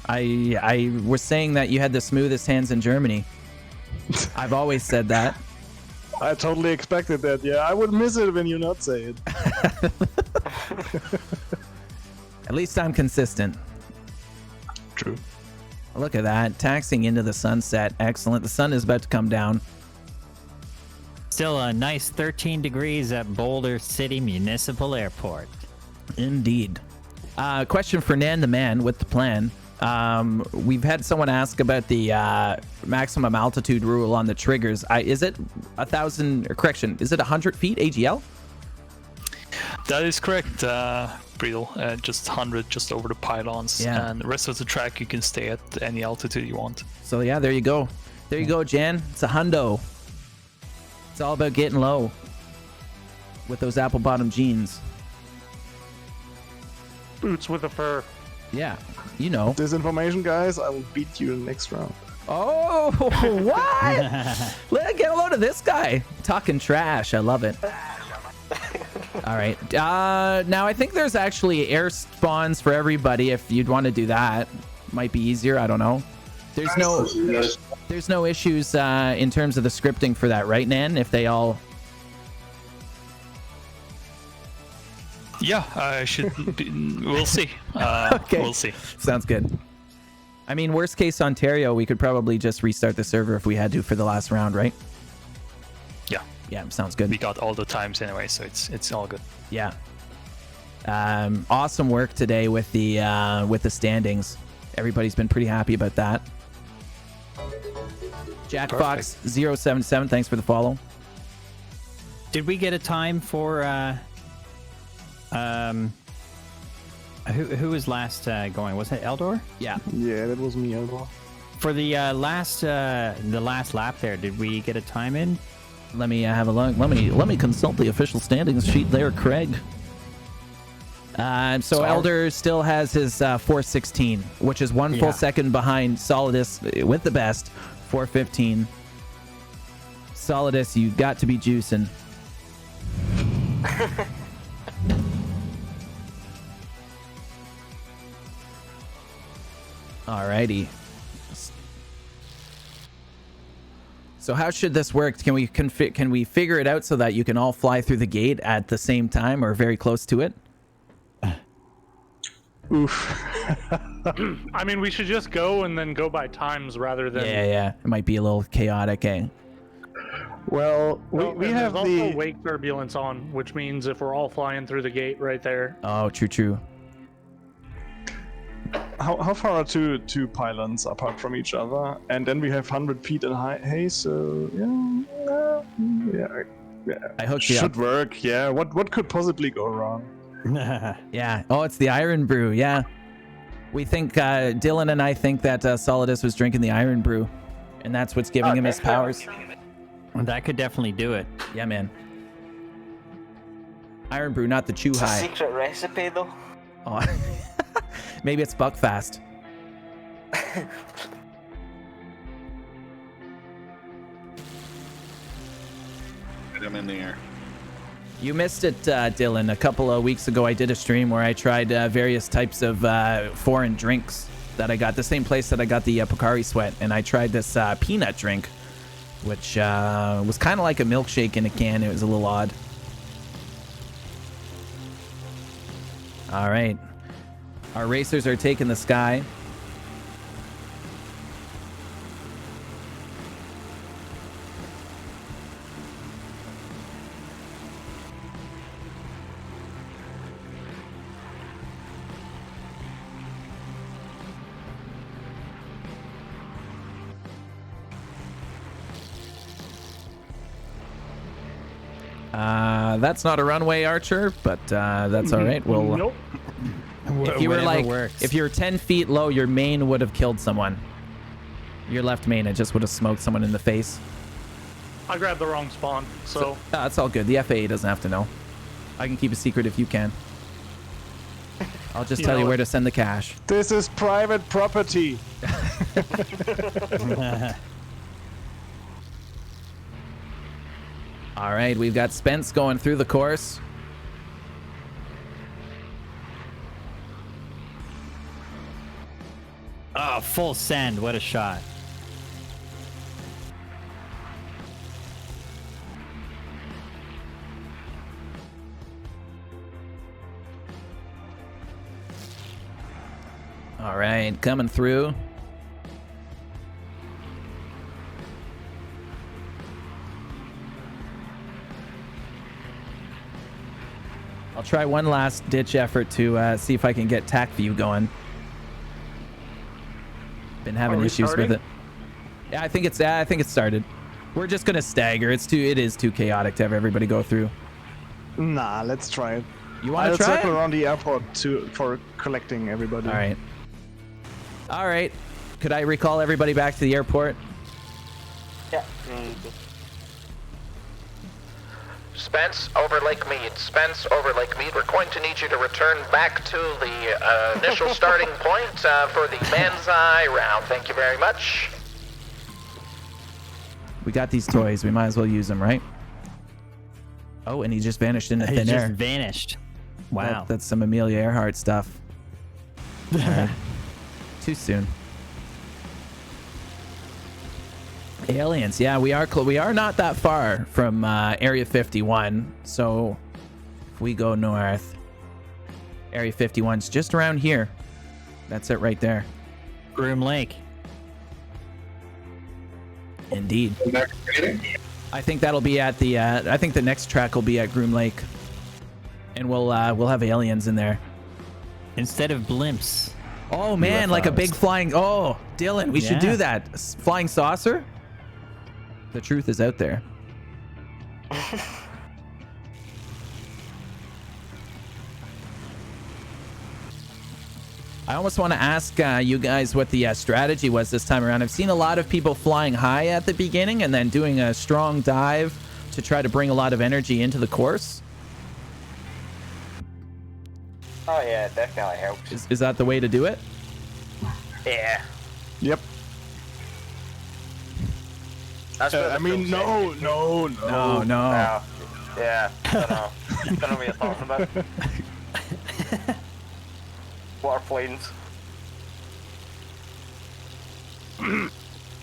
I was saying that you had the smoothest hands in Germany. I've always said that. I totally expected that. Yeah, I would miss it when you not say it. At least I'm consistent. True. Look at that. Taxing into the sunset. Excellent. The sun is about to come down. Still a nice 13 degrees at Boulder City Municipal Airport. Indeed. Question for Nan the Man with the plan. We've had someone ask about the maximum altitude rule on the triggers. Is it 1,000, or correction, is it 100 feet AGL? That is correct, Bredel. Just 100 just over the pylons. Yeah. And the rest of the track you can stay at any altitude you want. So yeah, there you go. There you go, Jan. It's a hundo. It's all about getting low with those apple bottom jeans. Boots with a fur. Yeah, you know. Disinformation, guys. I will beat you in the next round. Oh, what? Get a load of this guy. Talking trash. I love it. All right. Now, I think there's actually air spawns for everybody if you'd want to do that. Might be easier. I don't know. There's no issues in terms of the scripting for that, right, Nan? If they all... Yeah, I should. We'll see. Okay. We'll see. Sounds good. I mean, worst case Ontario, we could probably just restart the server if we had to for the last round, right? Yeah. Yeah, sounds good. We got all the times anyway, so it's all good. Yeah. Awesome work today with the standings. Everybody's been pretty happy about that. Jack Perfect. Fox 077, thanks for the follow. Did we get a time for who was last going? Was it Eldor? Yeah. Yeah, that was me, Eldor. For the last lap there, did we get a time in? Let me have a look. Let me consult the official standings sheet there, Craig. So Elder still has his 4:16, which is one full second behind Solidus with the best 4:15. Solidus, you got to be juicing. Alrighty. So how should this work? Can we figure it out so that you can all fly through the gate at the same time or very close to it? Oof. I mean, we should just go and then go by times rather than... Yeah. It might be a little chaotic, eh? Well, we have there's the... also wake turbulence on, which means if we're all flying through the gate right there... Oh, true. How far are two pylons apart from each other? And then we have 100 feet in height, so yeah. I hooked you up. Should work, yeah. What could possibly go wrong? Yeah. Oh, it's the Iron Brew. Yeah. We think Dylan and I think that Solidus was drinking the Iron Brew, and that's what's giving him his powers. That could definitely do it. Yeah, man. Iron Brew, not the Chew It's a High. secret recipe, though. Oh. Maybe it's Buckfast. Get him in the air. You missed it, Dylan. A couple of weeks ago, I did a stream where I tried various types of foreign drinks that I got. The same place that I got the Pocari Sweat. And I tried this peanut drink, which was kind of like a milkshake in a can. It was a little odd. All right. Our racers are taking the sky. That's not a runway, Archer, but that's all right. We'll. Nope. If you were works. if you're 10 feet low, your main would have killed someone. Your left main, it just would have smoked someone in the face. I grabbed the wrong spawn, so... That's all good. The FAA doesn't have to know. I can keep a secret if you can. I'll just tell you where to send the cash. This is private property. All right, we've got Spence going through the course. full send. What a shot. All right, coming through. I'll try one last ditch effort to see if I can get tack view going. Been having issues with it. Yeah, I think it's started. We're just gonna stagger. It is too chaotic to have everybody go through. Nah, let's try it. You want to I'll try? circle around the airport for collecting everybody. All right. All right. Could I recall everybody back to the airport? Yeah. Spence, over Lake Mead. Spence, over Lake Mead. We're going to need you to return back to the initial starting point for the Banzai round. Thank you very much. We got these toys. We might as well use them, right? Oh, and he just vanished into thin air. He just vanished. Wow. That's some Amelia Earhart stuff. Right. Too soon. Aliens, yeah, we are not that far from Area 51. So if we go north, Area 51's just around here. That's it right there. Groom Lake. Indeed. I think that'll be at the. I think the next track will be at Groom Lake, and we'll have aliens in there instead of blimps. Oh man, like a big flying. Oh, Dylan, we should do that. Flying saucer. The truth is out there. I almost want to ask you guys what the strategy was this time around. I've seen a lot of people flying high at the beginning and then doing a strong dive to try to bring a lot of energy into the course. Oh yeah, definitely helps. Is that the way to do it? Yeah. Yep. That's I mean, no. Yeah, I don't know what you're talking about. Warplanes.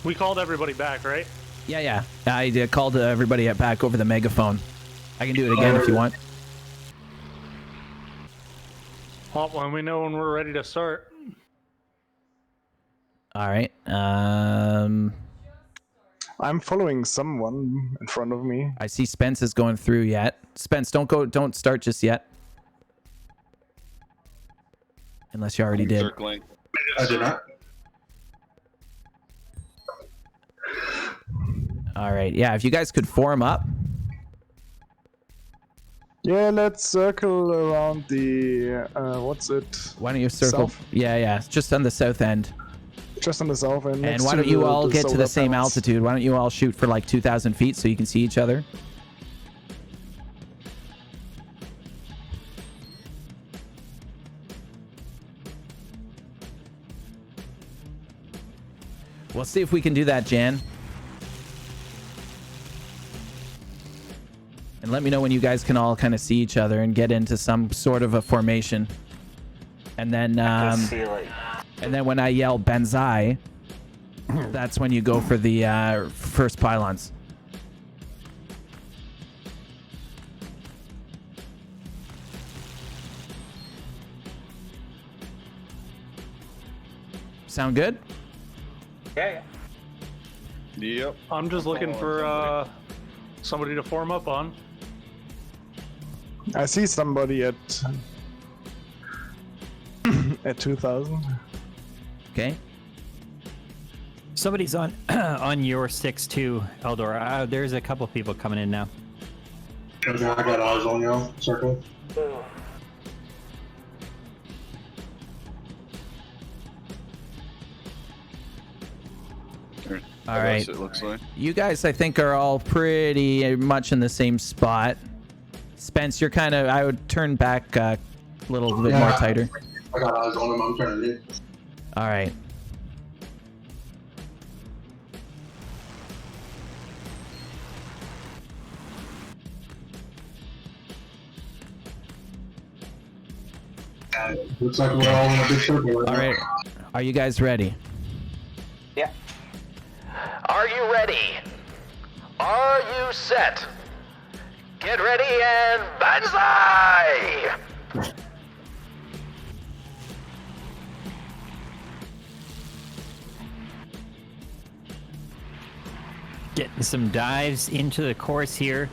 We called everybody back, right? Yeah. I called everybody back over the megaphone. I can do it again if you want. Well, when we know when we're ready to start. All right. I'm following someone in front of me. I see Spence is going through yet. Spence, don't start just yet. Unless you already did. Circling. I did not. All right. Yeah, if you guys could form up. Yeah, let's circle around the what's it? Why don't you circle? South? Yeah, just on the south end. Just on the south end. And why don't you all get to the same altitude? Why don't you all shoot for like 2,000 feet so you can see each other? We'll see if we can do that, Jan. And let me know when you guys can all kind of see each other and get into some sort of a formation. And then, and then when I yell Banzai, that's when you go for the first pylons. Sound good? Yeah. Yep. I'm just looking for somebody to form up on. I see somebody at 2,000. Okay. Somebody's on on your 6-2, Eldor. There's a couple people coming in now. I got eyes on y'all. Circle. All right. It looks like. You guys, I think, are all pretty much in the same spot. Spence, you're kind of, I would turn back a little bit more tighter. I got eyes on him. I'm turning it. All right. Looks like we're all in a big circle. All right. Are you guys ready? Are you ready? Are you set? Get ready and banzai! Getting some dives into the course here.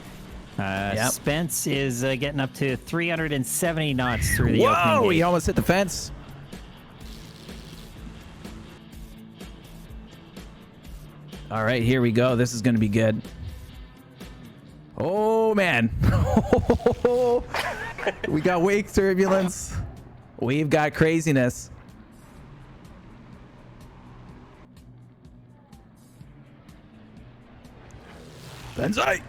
Spence is getting up to 370 knots through the opening Whoa, gate. he almost hit the fence. All right, here we go. This is going to be good. Oh, man. We got wake turbulence. We've got craziness. Banzai.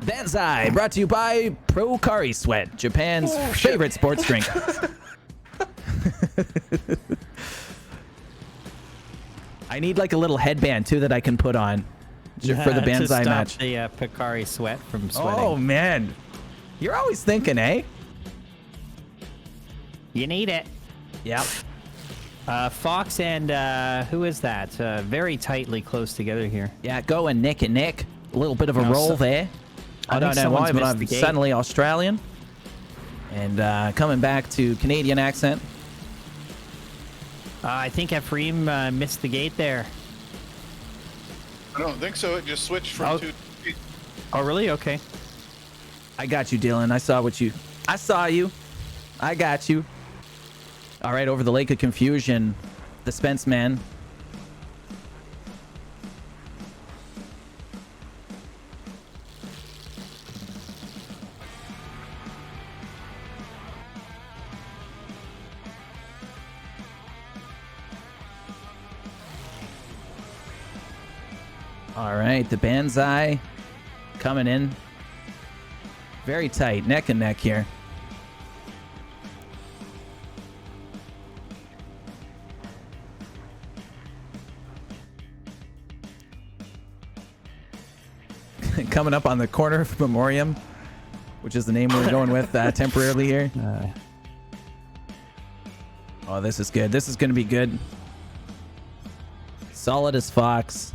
Banzai, brought to you by Procari Sweat, Japan's favorite sports drink. I need like a little headband too that I can put on for the Banzai match. The Picari Sweat from sweating. Oh man, you're always thinking, eh? You need it. Yep. Fox and who is that? Very tightly close together here. Yeah, going neck and neck. A little bit of a roll there. I don't know why, but I'm suddenly Australian. And coming back to Canadian accent. I think Ephraim missed the gate there. I don't think so. It just switched from 2 to 3. Oh, really? Okay. I got you, Dylan. I saw you. I got you. All right, over the Lake of Confusion, the Spence man. All right, the Banzai coming in. Very tight, neck and neck here. Coming up on the corner of Memoriam, which is the name we're going with temporarily here. Oh, this is good. This is going to be good. Solid as Fox.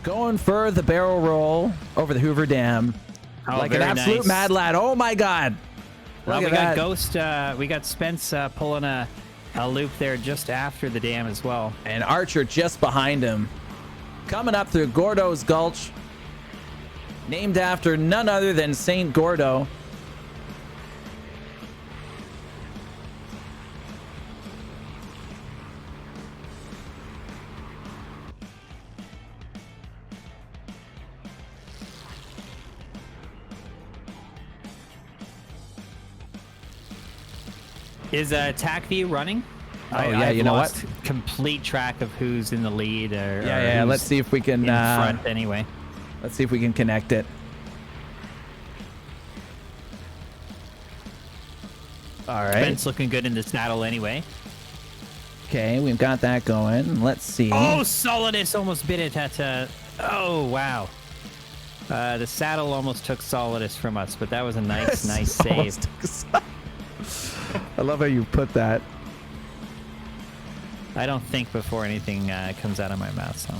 Going for the barrel roll over the Hoover Dam. Like an absolute mad lad. Oh my God. Well, we got Ghost. We got Spence pulling a loop there just after the dam as well. And Archer just behind him. Coming up through Gordo's Gulch. Named after none other than Saint Gordo. Is TACV running? Yeah, you know what? Complete track of who's in the lead. Yeah. Let's see if we can. In front, anyway. Let's see if we can connect it. All right. Spence looking good in the saddle anyway. Okay, we've got that going. Let's see. Oh, Solidus almost bit it at. Oh, wow. The saddle almost took Solidus from us, but that was a nice save. I love how you put that. I don't think before anything comes out of my mouth, so.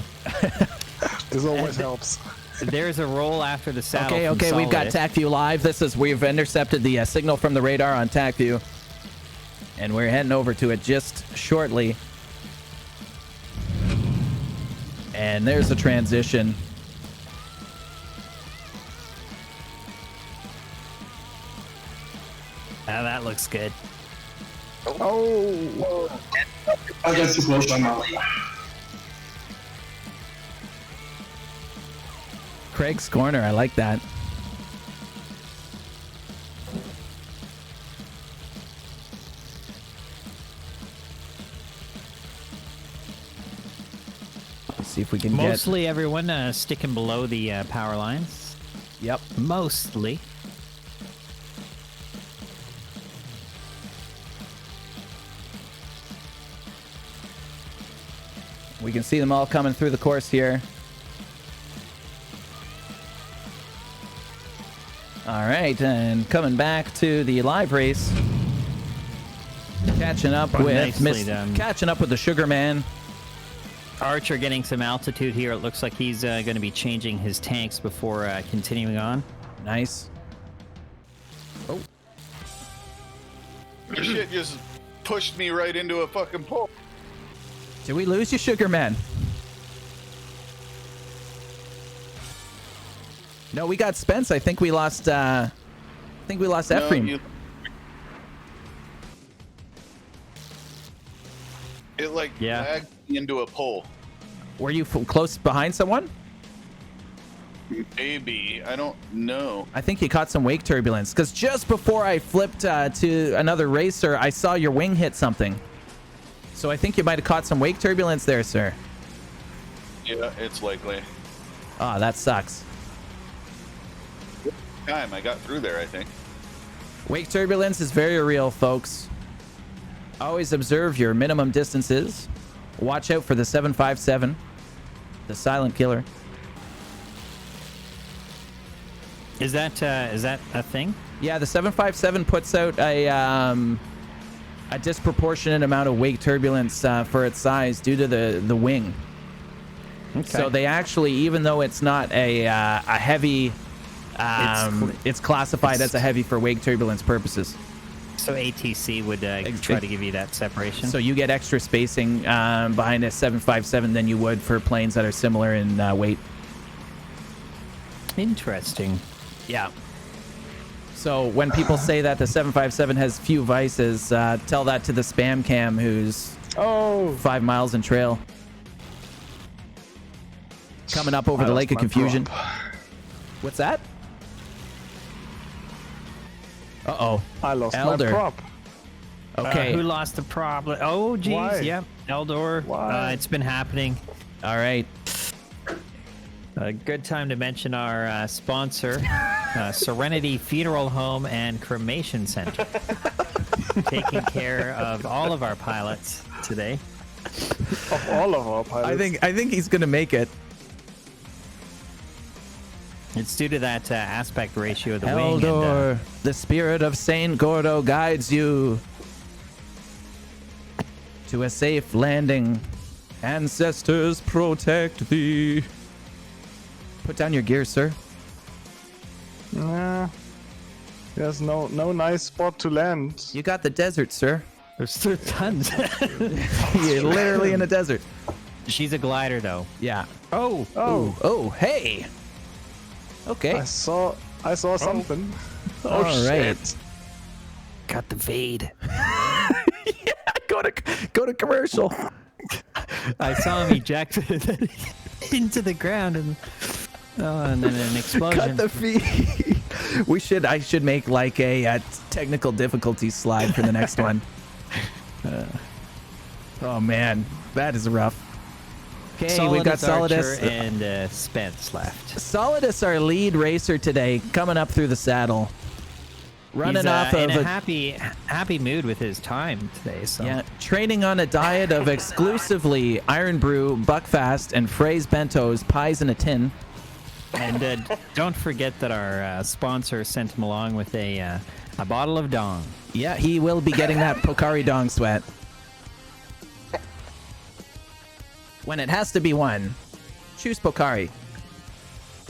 This always helps. There's a roll after the saddle. Okay, we've got TACView live. We've intercepted the signal from the radar on TACView. And we're heading over to it just shortly. And there's a transition. Now that looks good. Oh! I got too close on my Craig's corner, I like that. Let's see if we can Mostly everyone sticking below the power lines. Yep. Mostly. We can see them all coming through the course here. All right, and coming back to the live race. Catching up with the Sugar Man. Archer getting some altitude here. It looks like he's going to be changing his tanks before continuing on. Nice. Oh. Your shit just pushed me right into a fucking pole. Did we lose you, Sugar Man? No, we got Spence. I think we lost. Ephraim. No, it lagged me into a pole. Were you close behind someone? Maybe. I don't know. I think you caught some wake turbulence because just before I flipped to another racer, I saw your wing hit something. So I think you might have caught some wake turbulence there, sir. Yeah, it's likely. Ah, that sucks. Time I got through there, I think. Wake turbulence is very real, folks. Always observe your minimum distances. Watch out for the 757, the silent killer. Is that a thing? Yeah, the 757 puts out a disproportionate amount of wake turbulence for its size due to the wing. Okay. So they actually, even though it's not a heavy, it's classified as a heavy for wake turbulence purposes. So ATC would try to give you that separation. So you get extra spacing behind a 757 than you would for planes that are similar in weight. Interesting. Yeah. So when people say that the 757 has few vices, tell that to the spam cam who's 5 miles in trail. Coming up over the Lake of Confusion. What's that? Uh-oh. I lost Elder. my prop. Okay. Who lost the problem? Oh, geez. Why? Yep. Eldor. Why? It's been happening. All right. A good time to mention our sponsor, Serenity Funeral Home and Cremation Center. Taking care of all of our pilots today. Of all of our pilots. I think he's going to make it. It's due to that aspect ratio of the wing. Eldor, And, the spirit of Saint Gordo guides you to a safe landing. Ancestors protect thee. Put down your gear, sir. Nah. There's no nice spot to land. You got the desert, sir. There's tons. You're literally in a desert. She's a glider, though. Yeah. Oh. Oh, hey. Okay. I saw something. All right. Got the fade. Yeah, go to commercial. I saw him eject into the ground and then an explosion. Cut the feed. I should make like a technical difficulty slide for the next one. Oh man, that is rough. Okay, we've got Solidus and Spence left. Solidus, our lead racer today, coming up through the saddle. Running off of in a happy mood with his time today. So yeah, training on a diet of exclusively Iron Brew, Buckfast, and Frey's Bentos, pies in a tin. And don't forget that our sponsor sent him along with a bottle of Dong. Yeah, he will be getting that Pocari Dong sweat. When it has to be one, choose Pocari.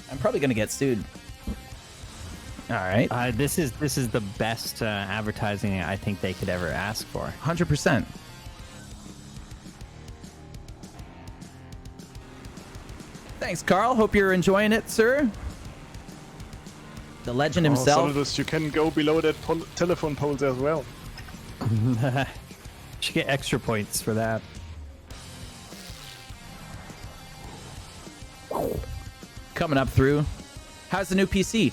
I'm probably gonna get sued. All right. This is the best advertising I think they could ever ask for. 100%. Thanks, Carl. Hope you're enjoying it, sir. The legend himself. Solidus, you can go below that telephone poles as well. Should get extra points for that. Coming up through. How's the new PC?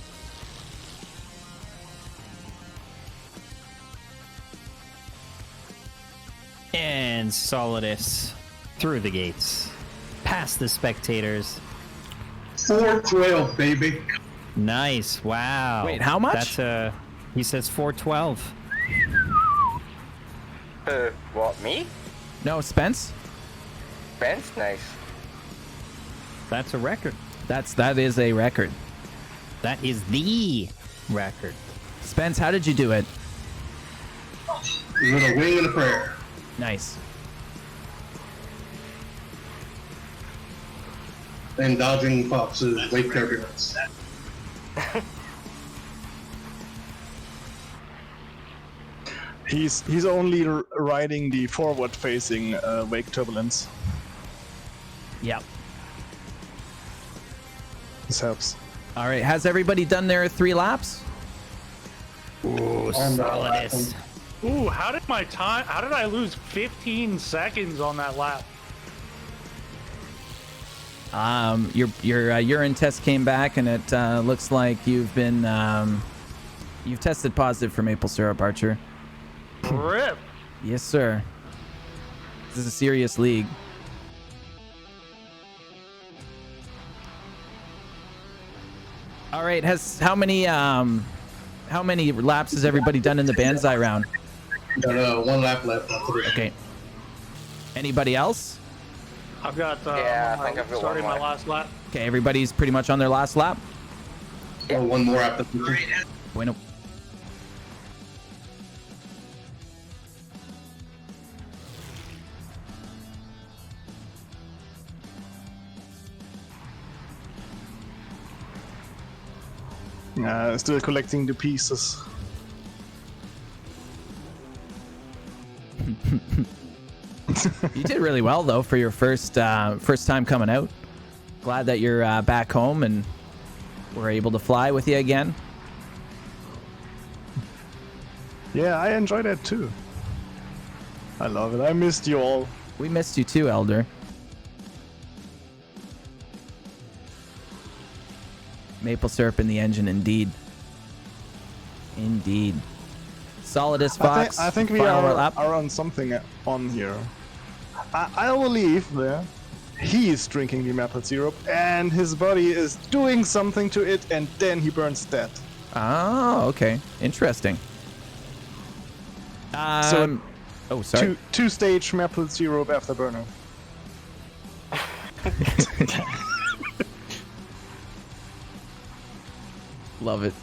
And Solidus through the gates, past the spectators. 412, baby. Nice. Wow. Wait, how much? That's he says 412. What, me? No, Spence. Spence? Nice. That's a record. That is a record. That is the record. Spence, how did you do it? With a wing and a prayer. Nice. and dodging Fox's wake turbulence. He's only riding the forward-facing wake turbulence. Yep. This helps. All right. Has everybody done their 3 laps? Ooh, Solidus. Ooh, how did I lose 15 seconds on that lap? Your urine test came back, and it looks like you've tested positive for maple syrup, Archer. Rip. Yes, sir. This is a serious league. All right. How many laps has everybody done in the Banzai round? Got 1 lap left. Okay. Anybody else? I've got Yeah, I think I've got starting one my more. last lap. Okay, everybody's pretty much on their last lap. Oh, 1 more after. Bueno. Still collecting the pieces. You did really well though for your first time coming out. Glad that you're back home and we're able to fly with you again. Yeah, I enjoyed that too. I love it. I missed you all. We missed you too, Elder. Maple syrup in the engine, indeed. Indeed. Solidus Fox. I think we are on something on here. I believe that he is drinking the maple syrup and his body is doing something to it and then he burns dead. Oh, okay. Interesting. So, oh, sorry. Two-stage maple syrup afterburner. Love it.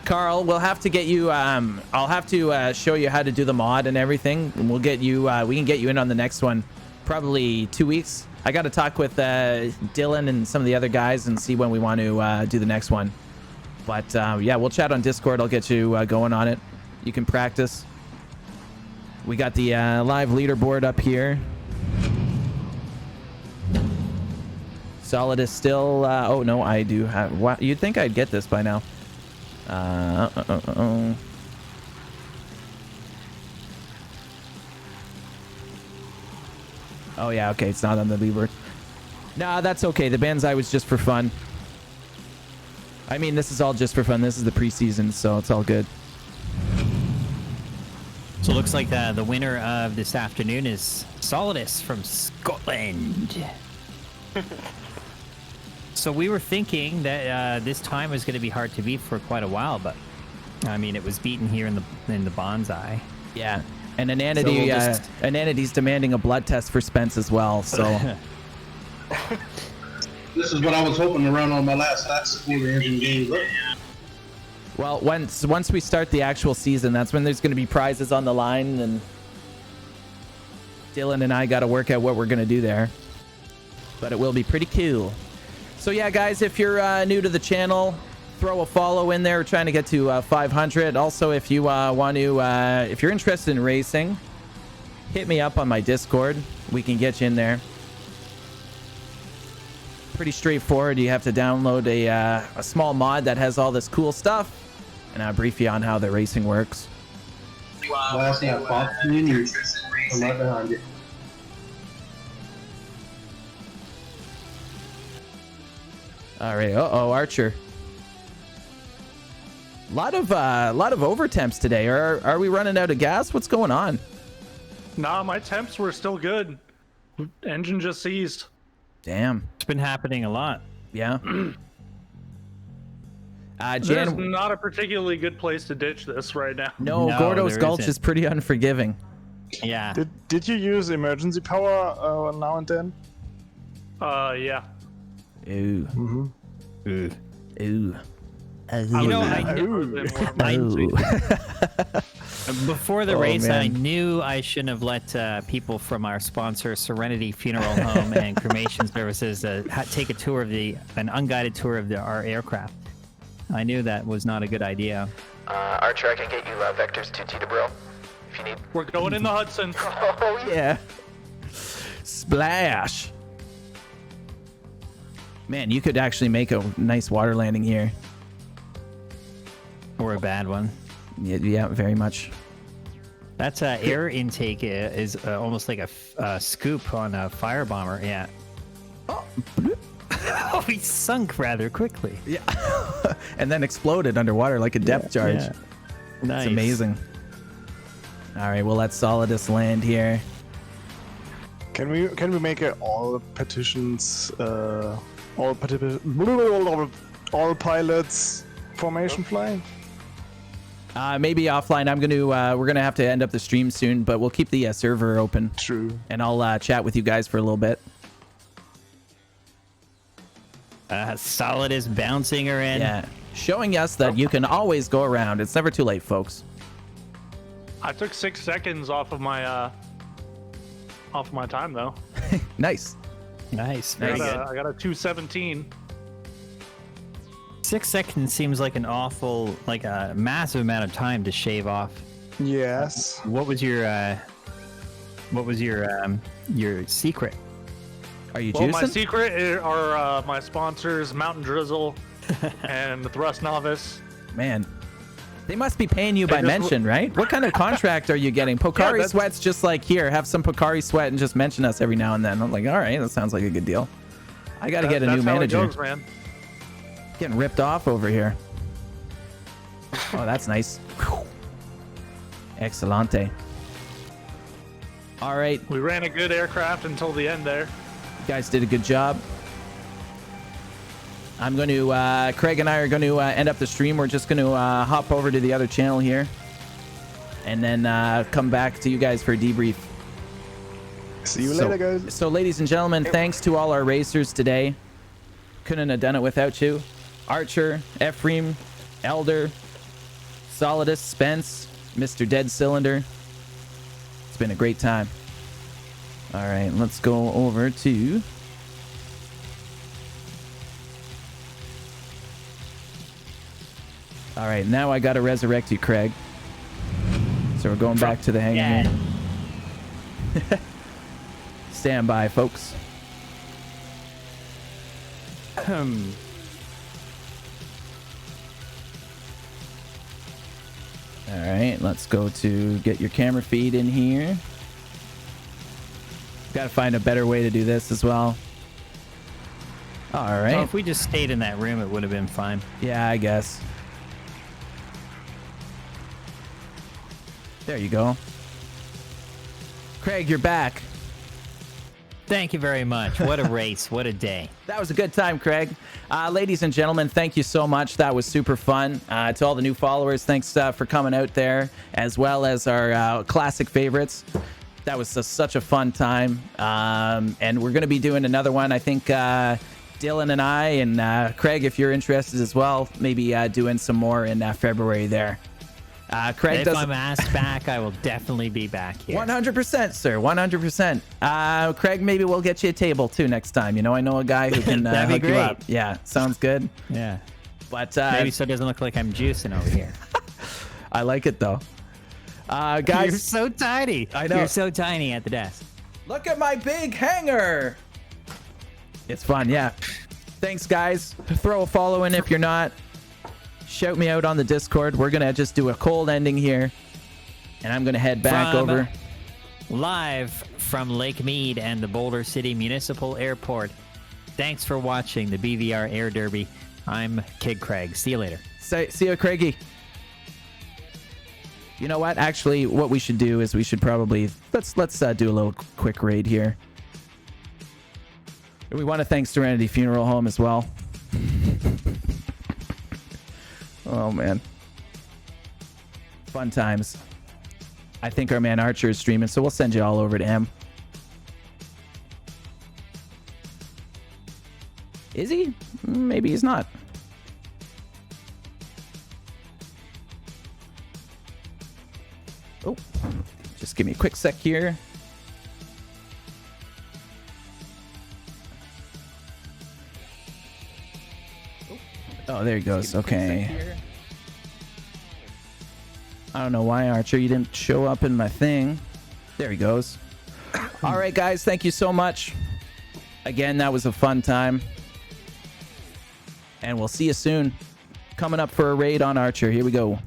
Carl, we'll have to get you. I'll have to show you how to do the mod and everything. And we'll get you. We can get you in on the next one, probably 2 weeks. I got to talk with Dylan and some of the other guys and see when we want to do the next one. But yeah, we'll chat on Discord. I'll get you going on it. You can practice. We got the live leaderboard up here. Solid is still. Oh no, I do have. Wow, you'd think I'd get this by now. Oh yeah, okay, it's not on the leaderboard. Nah, that's okay. The Banzai was just for fun. I mean, this is all just for fun. This is the preseason, so it's all good. So it looks like the winner of this afternoon is Solidus from Scotland. So we were thinking that this time was going to be hard to beat for quite a while, but I mean, it was beaten here in the Banzai. Yeah, and Ananity's demanding a blood test for Spence as well. So this is what I was hoping to run on my last lap before the engine gave up. Well, once we start the actual season, that's when there's going to be prizes on the line, and Dylan and I got to work out what we're going to do there. But it will be pretty cool. So yeah, guys, if you're new to the channel, throw a follow in there. We're trying to get to 500. Also, if you want to, if you're interested in racing, hit me up on my Discord. We can get you in there. Pretty straightforward. You have to download a small mod that has all this cool stuff, and I'll brief you on how the racing works. Last lap, Bob, I'm right behind you. All right. Uh-oh, Archer. Lot of overtemps today. Are we running out of gas? What's going on? Nah, my temps were still good. Engine just seized. Damn. It's been happening a lot. Yeah. There's not a particularly good place to ditch this right now. No, Gordo's Gulch is pretty unforgiving. Yeah. Did you use emergency power now and then? Yeah. Ooh. Mm-hmm. Ooh. Ooh. You know, Before the Oh, race, I man. knew I shouldn't have let people from our sponsor, Serenity Funeral Home and Cremation Services, take a tour of an unguided tour of our aircraft. I knew that was not a good idea. Archer, I can get you Vector's 2T to Brill if you need. We're going in the Hudson. Oh, Yeah. Splash. Man, you could actually make a nice water landing here. Or a bad one. Yeah, very much. That's air intake is almost like a scoop on a fire bomber. Yeah. Oh, he sunk rather quickly. Yeah. And then exploded underwater like a depth charge. Yeah. Nice. It's amazing. All right, we'll let Solidus land here. Can we make it all petitions, all pilots formation flying? Maybe offline. We're gonna have to end up the stream soon, but we'll keep the server open. True. And I'll chat with you guys for a little bit. Solid is bouncing her in. Yeah, showing us that you can always go around. It's never too late, folks. I took 6 seconds off of my time though. Nice. Nice. Very good. I got a 2:17. 6 seconds seems like a massive amount of time to shave off. Yes. What was your secret? Are you Well, juicing? my secret are my sponsors, Mountain Drizzle and the Thrust Novice. Man, they must be paying you by just- mention, right? What kind of contract are you getting? Pokari that's- Sweat's just like, here, have some Pokari Sweat and just mention us every now and then. I'm like, all right, that sounds like a good deal. I got to get a new That's how it manager. goes, man. Getting ripped off over here. Oh, that's nice. Excelente. All right, We ran a good aircraft until the end there. you guys did a good job. I'm going to, Craig and I are going to end up the stream. We're just going to hop over to the other channel here and then come back to you guys for a debrief. See you later, guys. So, ladies and gentlemen, thanks to all our racers today. Couldn't have done it without you. Archer, Ephraim, Elder, Solidus, Spence, Mr. Dead Cylinder. It's been a great time. All right, let's go over to... All right, now I got to resurrect you, Craig. So we're going back to the hangar here. Stand by, folks. All right, let's go to get your camera feed in here. Got to find a better way to do this as well. All right. So if we just stayed in that room, it would have been fine. Yeah, I guess. There you go. Craig, you're back. Thank you very much. What a race. What a day. That was a good time, Craig. Ladies and gentlemen, thank you so much. That was super fun. To all the new followers, thanks for coming out there, as well as our classic favorites. That was such a fun time. And we're going to be doing another one. I think Dylan and I and Craig, if you're interested as well, maybe doing some more in February there. Craig, if I'm asked back, I will definitely be back here. 100%, sir. 100%. Craig, maybe we'll get you a table too next time. You know, I know a guy who can That'd be hook you great. up. Yeah, sounds good. Yeah. But Maybe so it doesn't look like I'm juicing over here. I like it though. Guys, You're so tiny. I know. You're so tiny at the desk. Look at my big hanger. It's fun, yeah. Thanks, guys. Throw a follow in if you're not. Shout me out on the Discord. We're going to just do a cold ending here. And I'm going to head back over. Live from Lake Mead and the Boulder City Municipal Airport. Thanks for watching the BVR Air Derby. I'm Kid Craig. See you later. See you, Craigie. You know what? Actually, what we should do is we should probably... Let's do a little quick raid here. We want to thank Serenity Funeral Home as well. Oh, man. Fun times. I think our man Archer is streaming, so we'll send you all over to him. Is he? Maybe he's not. Oh, just give me a quick sec here. Oh, there he goes. Okay. I don't know why, Archer, you didn't show up in my thing. There he goes. All right, guys, thank you so much. Again, that was a fun time. And we'll see you soon. Coming up for a raid on Archer. Here we go.